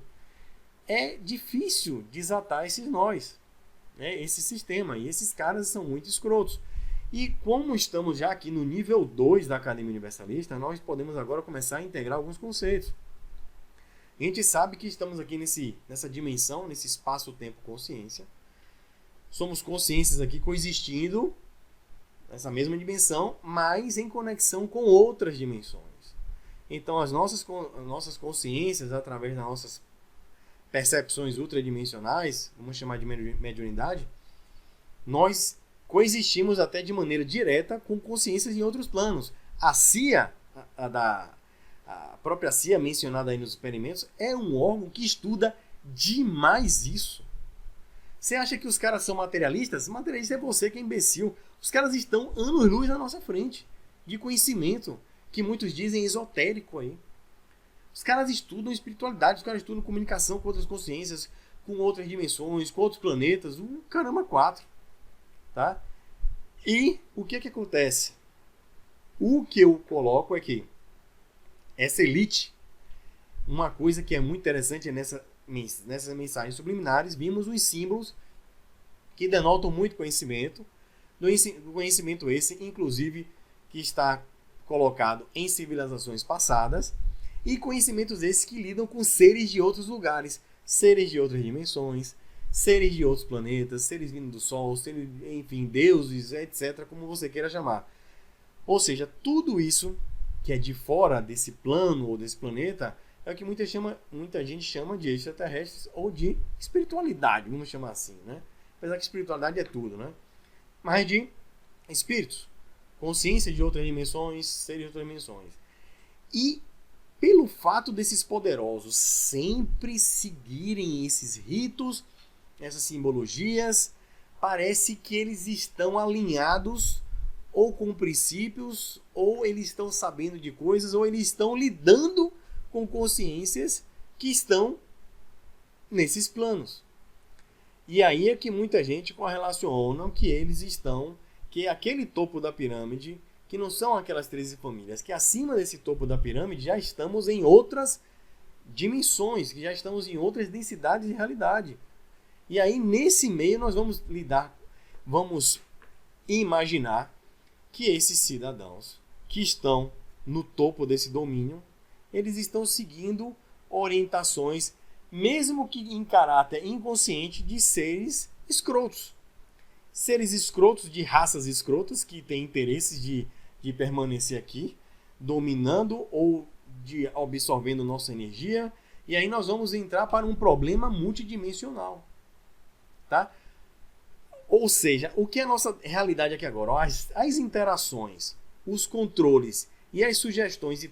é difícil desatar esses nós, né? Esse sistema. E esses caras são muito escrotos. E como estamos já aqui no nível 2 da Academia Universalista, nós podemos agora começar a integrar alguns conceitos. A gente sabe que estamos aqui nessa dimensão, nesse espaço-tempo-consciência. Somos consciências aqui coexistindo nessa mesma dimensão, mas em conexão com outras dimensões. Então as nossas consciências, através das nossas percepções ultradimensionais, vamos chamar de mediunidade, nós coexistimos até de maneira direta com consciências em outros planos. A CIA, a própria CIA mencionada aí nos experimentos, é um órgão que estuda demais isso. Você acha que os caras são materialistas? Materialista é você que é imbecil. Os caras estão anos-luz na nossa frente de conhecimento, que muitos dizem esotérico aí. Os caras estudam espiritualidade, os caras estudam comunicação com outras consciências, com outras dimensões, com outros planetas, caramba, 4. Tá? E o que acontece? O que eu coloco é que essa elite, uma coisa que é muito interessante nessas mensagens subliminares, vimos os símbolos que denotam muito conhecimento, do conhecimento esse, inclusive, que está colocado em civilizações passadas, e conhecimentos esses que lidam com seres de outros lugares, seres de outras dimensões, seres de outros planetas, seres vindos do Sol, seres, enfim, deuses, etc., como você queira chamar. Ou seja, tudo isso que é de fora desse plano ou desse planeta é o que muita gente chama de extraterrestres ou de espiritualidade, vamos chamar assim, né? Apesar que espiritualidade é tudo, né? Mas de espíritos, consciência de outras dimensões, seres de outras dimensões. E pelo fato desses poderosos sempre seguirem esses ritos, essas simbologias, parece que eles estão alinhados ou com princípios, ou eles estão sabendo de coisas, ou eles estão lidando com consciências que estão nesses planos. E aí é que muita gente correlaciona que eles estão, que aquele topo da pirâmide, que não são aquelas 13 famílias, que acima desse topo da pirâmide já estamos em outras dimensões, que já estamos em outras densidades de realidade. E aí nesse meio nós vamos imaginar que esses cidadãos que estão no topo desse domínio, eles estão seguindo orientações, mesmo que em caráter inconsciente, de seres escrotos. Seres escrotos, de raças escrotas, que têm interesses de permanecer aqui, dominando ou absorvendo nossa energia. E aí nós vamos entrar para um problema multidimensional. Tá? Ou seja, o que é a nossa realidade aqui agora? As interações, os controles e as sugestões e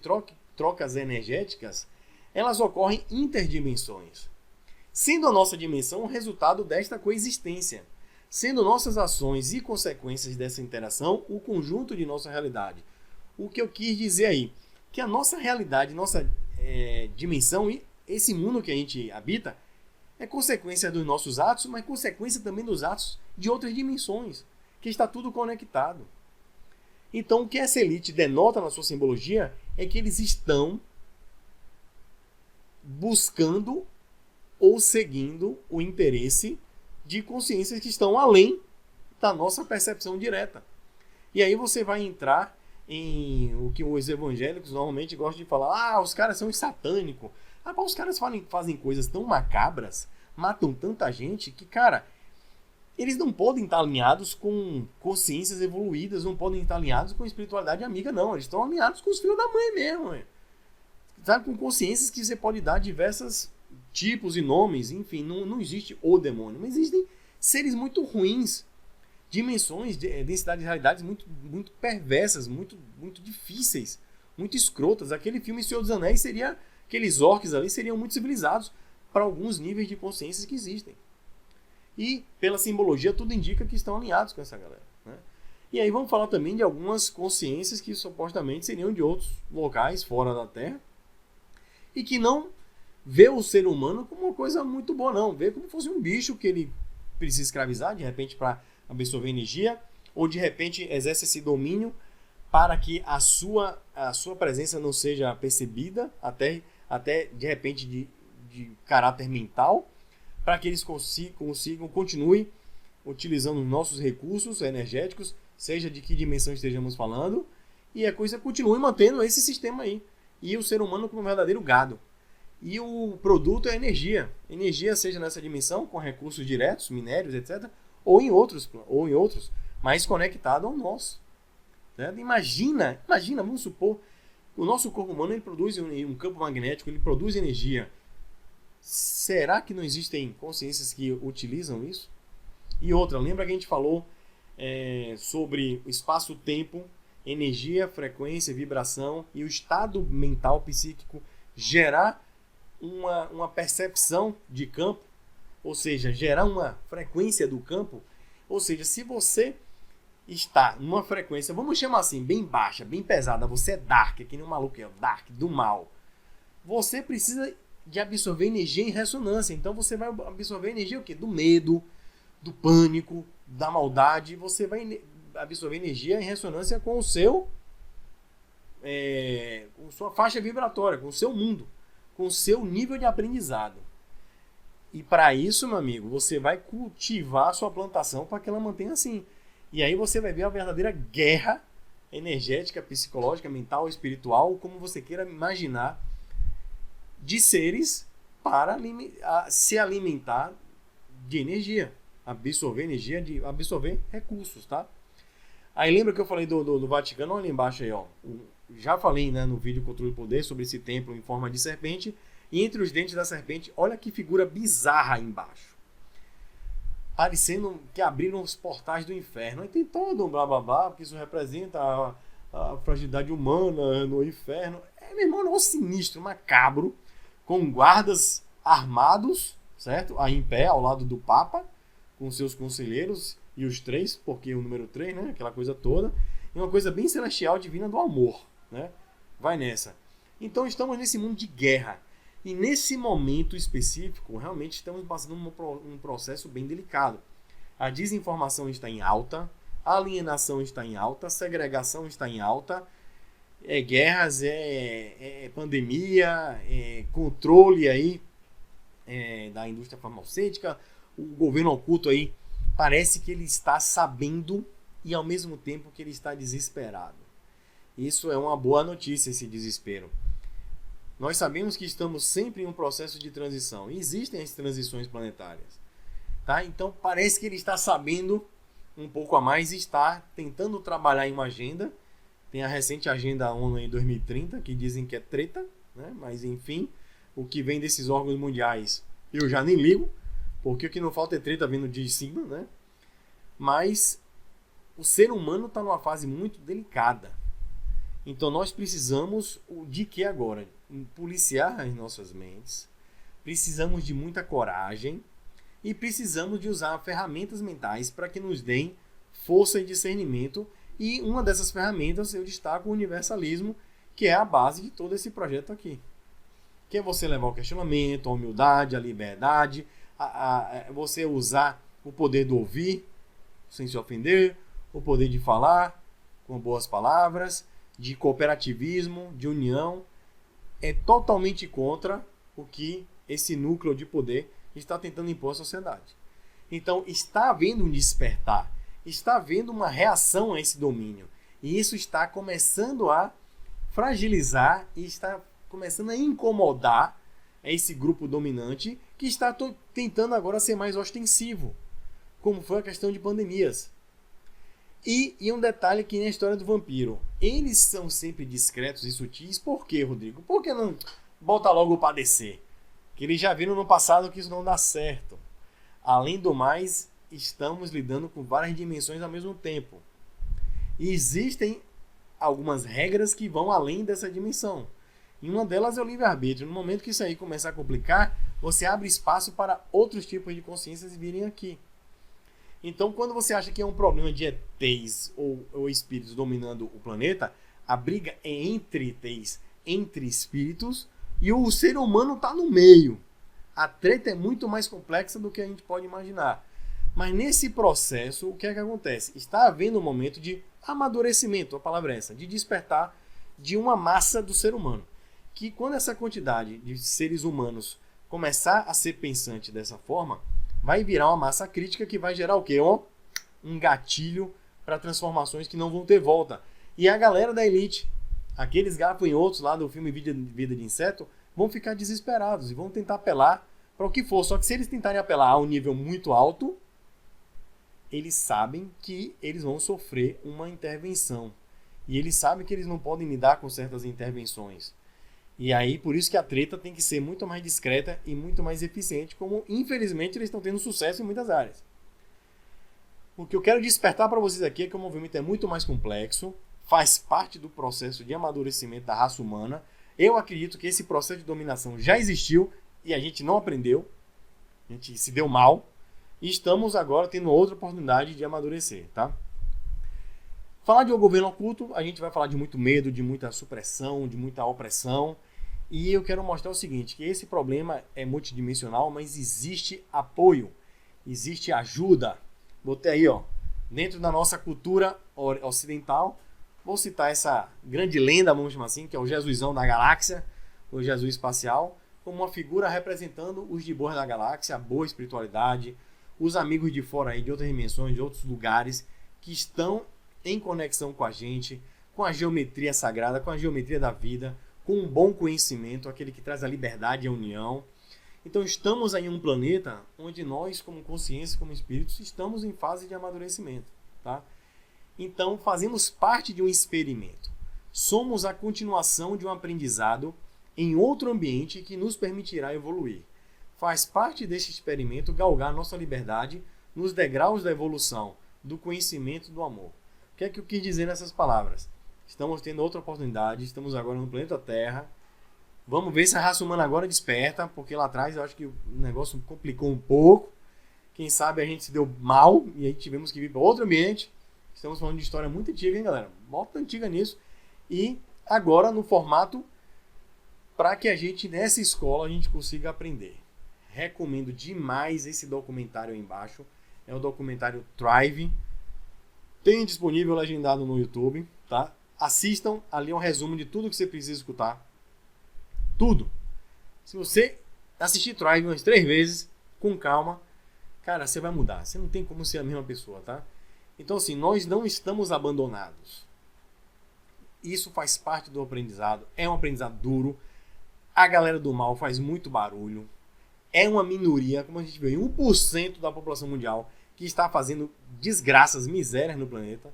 trocas energéticas, elas ocorrem interdimensões. Sendo a nossa dimensão o resultado desta coexistência. Sendo nossas ações e consequências dessa interação o conjunto de nossa realidade. O que eu quis dizer aí? Que a nossa realidade, nossa dimensão e esse mundo que a gente habita é consequência dos nossos atos, mas consequência também dos atos de outras dimensões, que está tudo conectado. Então, o que essa elite denota na sua simbologia é que eles estão buscando ou seguindo o interesse de consciências que estão além da nossa percepção direta. E aí você vai entrar em o que os evangélicos normalmente gostam de falar: os caras são satânicos. Os caras fazem coisas tão macabras, matam tanta gente, que, cara, eles não podem estar alinhados com consciências evoluídas, não podem estar alinhados com espiritualidade amiga, não. Eles estão alinhados com os filhos da mãe mesmo. Sabe? Com consciências que você pode dar diversos tipos e nomes, enfim, não existe o demônio, mas existem seres muito ruins, dimensões, densidade de realidades muito, muito perversas, muito, muito difíceis, muito escrotas. Aquele filme Senhor dos Anéis seria... Aqueles orcs ali seriam muito civilizados para alguns níveis de consciências que existem. E, pela simbologia, tudo indica que estão alinhados com essa galera. Né? E aí vamos falar também de algumas consciências que supostamente seriam de outros locais fora da Terra e que não vê o ser humano como uma coisa muito boa, não. Vê como fosse um bicho que ele precisa escravizar, de repente, para absorver energia, ou de repente exerce esse domínio para que a sua presença não seja percebida, até de repente de caráter mental, para que eles continuem utilizando os nossos recursos energéticos, seja de que dimensão estejamos falando, e a coisa continue mantendo esse sistema aí. E o ser humano como um verdadeiro gado. E o produto é energia. Energia seja nessa dimensão, com recursos diretos, minérios, etc., ou em outros, mas conectado ao nosso. Certo? Imagina, vamos supor, o nosso corpo humano ele produz um campo magnético, ele produz energia. Será que não existem consciências que utilizam isso? E outra, lembra que a gente falou sobre o espaço-tempo, energia, frequência, vibração e o estado mental psíquico gerar uma percepção de campo, ou seja, gerar uma frequência do campo. Ou seja, se você está numa frequência, vamos chamar assim, bem baixa, bem pesada, você é dark, que nem um maluco, é o dark, do mal. Você precisa de absorver energia em ressonância. Então você vai absorver energia o quê? Do medo, do pânico, da maldade. Você vai absorver energia em ressonância com o seu com sua faixa vibratória, com o seu mundo, com o seu nível de aprendizado. E para isso, meu amigo, você vai cultivar a sua plantação para que ela mantenha assim. E aí você vai ver a verdadeira guerra energética, psicológica, mental, espiritual, como você queira imaginar, de seres para se alimentar de energia, absorver energia, de absorver recursos, tá? Aí lembra que eu falei do Vaticano? Olha ali embaixo aí, ó. Já falei, né, no vídeo Controle do Poder sobre esse templo em forma de serpente. E entre os dentes da serpente, olha que figura bizarra aí embaixo. Parecendo que abriram os portais do inferno. Aí tem todo um blá blá blá, porque isso representa a fragilidade humana no inferno. Meu irmão, é um negócio sinistro, macabro, com guardas armados, certo? Aí em pé, ao lado do Papa, com seus conselheiros e os três, porque o número 3, né? Aquela coisa toda. E uma coisa bem celestial, divina do amor, né? Vai nessa. Então estamos nesse mundo de guerra. E nesse momento específico, realmente estamos passando um processo bem delicado. A desinformação está em alta, a alienação está em alta, a segregação está em alta, guerras, pandemia, controle aí da indústria farmacêutica, o governo oculto aí parece que ele está sabendo e ao mesmo tempo que ele está desesperado. Isso é uma boa notícia, esse desespero. Nós sabemos que estamos sempre em um processo de transição. E existem as transições planetárias. Tá? Então parece que ele está sabendo um pouco a mais e está tentando trabalhar em uma agenda Tem a recente agenda ONU em 2030, que dizem que é treta, né? Mas enfim, o que vem desses órgãos mundiais eu já nem ligo, porque o que não falta é treta vindo de cima, né? Mas o ser humano está numa fase muito delicada. Então nós precisamos de que agora? Policiar as nossas mentes, precisamos de muita coragem e precisamos de usar ferramentas mentais para que nos deem força e discernimento. E uma dessas ferramentas eu destaco o universalismo, que é a base de todo esse projeto aqui. Que é você levar o questionamento, a humildade, a liberdade, você usar o poder do ouvir, sem se ofender, o poder de falar com boas palavras, de cooperativismo, de união. É totalmente contra o que esse núcleo de poder está tentando impor à sociedade. Então, está havendo um despertar, está havendo uma reação a esse domínio. E isso está começando a fragilizar e está começando a incomodar esse grupo dominante que está tentando agora ser mais ostensivo, como foi a questão de pandemias. E um detalhe que na história do vampiro, eles são sempre discretos e sutis. Por quê, Rodrigo? Por que não bota logo o padecer? Que eles já viram no passado que isso não dá certo. Além do mais, estamos lidando com várias dimensões ao mesmo tempo. E existem algumas regras que vão além dessa dimensão. E uma delas é o livre-arbítrio. No momento que isso aí começar a complicar, você abre espaço para outros tipos de consciências virem aqui. Então, quando você acha que é um problema de ETs ou espíritos dominando o planeta, a briga é entre ETs, entre espíritos, e o ser humano está no meio. A treta é muito mais complexa do que a gente pode imaginar. Mas nesse processo, o que é que acontece? Está havendo um momento de amadurecimento, a palavra é essa, de despertar de uma massa do ser humano. Que quando essa quantidade de seres humanos começar a ser pensante dessa forma, vai virar uma massa crítica que vai gerar o quê? Um gatilho para transformações que não vão ter volta. E a galera da elite, aqueles gafanhotos lá do filme Vida de Inseto, vão ficar desesperados e vão tentar apelar para o que for. Só que se eles tentarem apelar a um nível muito alto, eles sabem que eles vão sofrer uma intervenção. E eles sabem que eles não podem lidar com certas intervenções. E aí, por isso que a treta tem que ser muito mais discreta e muito mais eficiente, como infelizmente eles estão tendo sucesso em muitas áreas. O que eu quero despertar para vocês aqui é que o movimento é muito mais complexo, faz parte do processo de amadurecimento da raça humana. Eu acredito que esse processo de dominação já existiu e a gente não aprendeu, a gente se deu mal, e estamos agora tendo outra oportunidade de amadurecer, tá? Falar de um governo oculto, a gente vai falar de muito medo, de muita supressão, de muita opressão. E eu quero mostrar o seguinte, que esse problema é multidimensional, mas existe apoio, existe ajuda. Botei aí, dentro da nossa cultura ocidental, vou citar essa grande lenda, vamos chamar assim, que é o Jesusão da galáxia, o Jesus espacial, como uma figura representando os de boa da galáxia, a boa espiritualidade, os amigos de fora aí, de outras dimensões, de outros lugares, que estão em conexão com a gente, com a geometria sagrada, com a geometria da vida, com um bom conhecimento, aquele que traz a liberdade e a união. Então estamos aí em um planeta onde nós, como consciência, como espíritos, estamos em fase de amadurecimento, tá? Então fazemos parte de um experimento. Somos a continuação de um aprendizado em outro ambiente que nos permitirá evoluir. Faz parte deste experimento galgar nossa liberdade nos degraus da evolução, do conhecimento e do amor. O que é que eu quis dizer nessas palavras? Estamos tendo outra oportunidade, estamos agora no planeta Terra. Vamos ver se a raça humana agora desperta, porque lá atrás eu acho que o negócio complicou um pouco. Quem sabe a gente se deu mal e aí tivemos que vir para outro ambiente. Estamos falando de história muito antiga, hein, galera? Bota antiga nisso. E agora no formato para que a gente, nessa escola, a gente consiga aprender. Recomendo demais esse documentário aí embaixo. É o documentário Thrive. Tem disponível legendado no YouTube, tá? Assistam, ali é um resumo de tudo que você precisa escutar. Tudo. Se você assistir Thrive umas 3 vezes, com calma, cara, você vai mudar. Você não tem como ser a mesma pessoa, tá? Então, assim, nós não estamos abandonados. Isso faz parte do aprendizado. É um aprendizado duro. A galera do mal faz muito barulho. É uma minoria, como a gente vê, 1% da população mundial que está fazendo desgraças, misérias no planeta.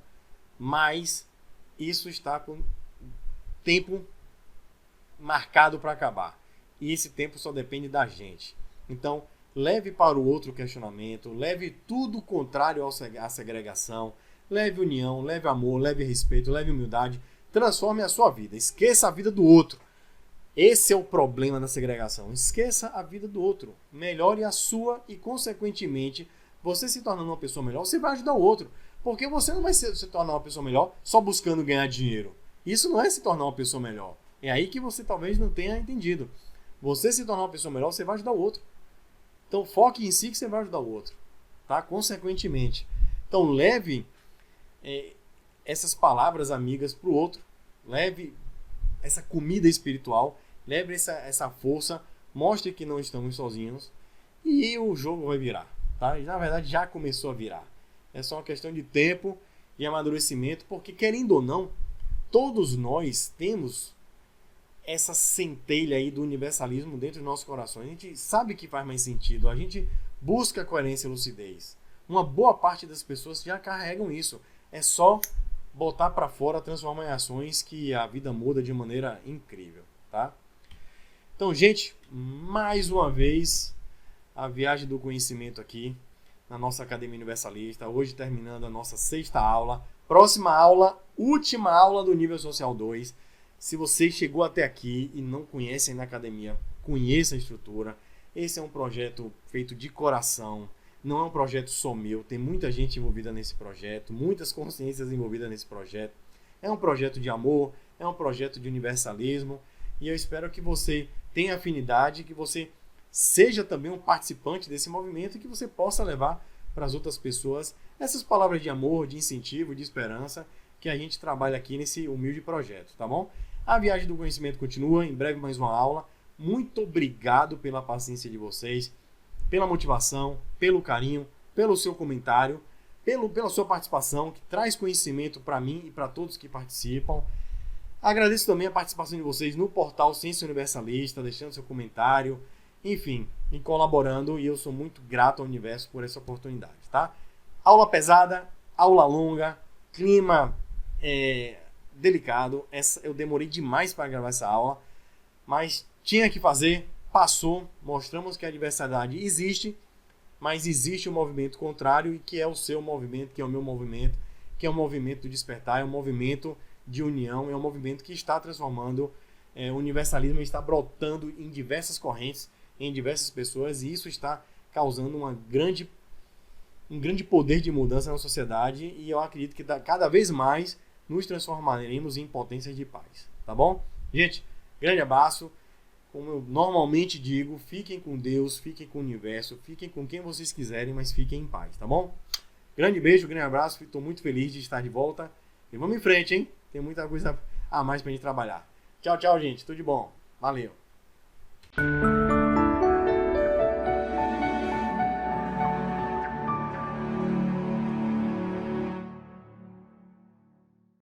Mas isso está com tempo marcado para acabar. E esse tempo só depende da gente. Então, leve para o outro questionamento, leve tudo contrário à segregação, leve união, leve amor, leve respeito, leve humildade, transforme a sua vida, esqueça a vida do outro. Esse é o problema da segregação, esqueça a vida do outro, melhore a sua e, consequentemente, você se tornando uma pessoa melhor, você vai ajudar o outro, porque você não vai se tornar uma pessoa melhor só buscando ganhar dinheiro. Isso não é se tornar uma pessoa melhor, é aí que você talvez não tenha entendido. Você se tornar uma pessoa melhor, você vai ajudar o outro. Então foque em si que você vai ajudar o outro, tá? Consequentemente. Então leve essas palavras amigas para o outro, leve essa comida espiritual, leve essa força, mostre que não estamos sozinhos e o jogo vai virar, tá? E, na verdade já começou a virar. É só uma questão de tempo e amadurecimento, porque querendo ou não, todos nós temos essa centelha aí do universalismo dentro dos nossos corações. A gente sabe que faz mais sentido, a gente busca coerência e lucidez. Uma boa parte das pessoas já carregam isso. É só botar para fora, transformar em ações que a vida muda de maneira incrível, tá? Então, gente, mais uma vez a viagem do conhecimento aqui na nossa Academia Universalista, hoje terminando a nossa 6ª aula. Próxima aula, última aula do Nível Social 2. Se você chegou até aqui e não conhece ainda a academia, conheça a estrutura. Esse é um projeto feito de coração, não é um projeto só meu, tem muita gente envolvida nesse projeto, muitas consciências envolvidas nesse projeto. É um projeto de amor, é um projeto de universalismo e eu espero que você tenha afinidade, que você seja também um participante desse movimento e que você possa levar para as outras pessoas essas palavras de amor, de incentivo, de esperança que a gente trabalha aqui nesse humilde projeto, tá bom? A viagem do conhecimento continua, em breve mais uma aula. Muito obrigado pela paciência de vocês, pela motivação, pelo carinho, pelo seu comentário, pela sua participação, que traz conhecimento para mim e para todos que participam. Agradeço também a participação de vocês no portal Ciência Universalista, deixando seu comentário, enfim, e colaborando, e eu sou muito grato ao universo por essa oportunidade, tá? Aula pesada, aula longa, clima delicado. Eu demorei demais para gravar essa aula, mas tinha que fazer, passou, mostramos que a diversidade existe, mas existe um movimento contrário e que é o seu movimento, que é o meu movimento, que é o movimento do despertar, é um movimento de união, é um movimento que está transformando o universalismo, está brotando em diversas correntes, em diversas pessoas, e isso está causando um grande poder de mudança na sociedade, e eu acredito que cada vez mais nos transformaremos em potências de paz, tá bom? Gente, grande abraço. Como eu normalmente digo, fiquem com Deus, fiquem com o universo, fiquem com quem vocês quiserem, mas fiquem em paz, tá bom? Grande beijo, grande abraço, estou muito feliz de estar de volta. E vamos em frente, hein? Tem muita coisa a mais pra gente trabalhar. Tchau, tchau, gente. Tudo de bom. Valeu.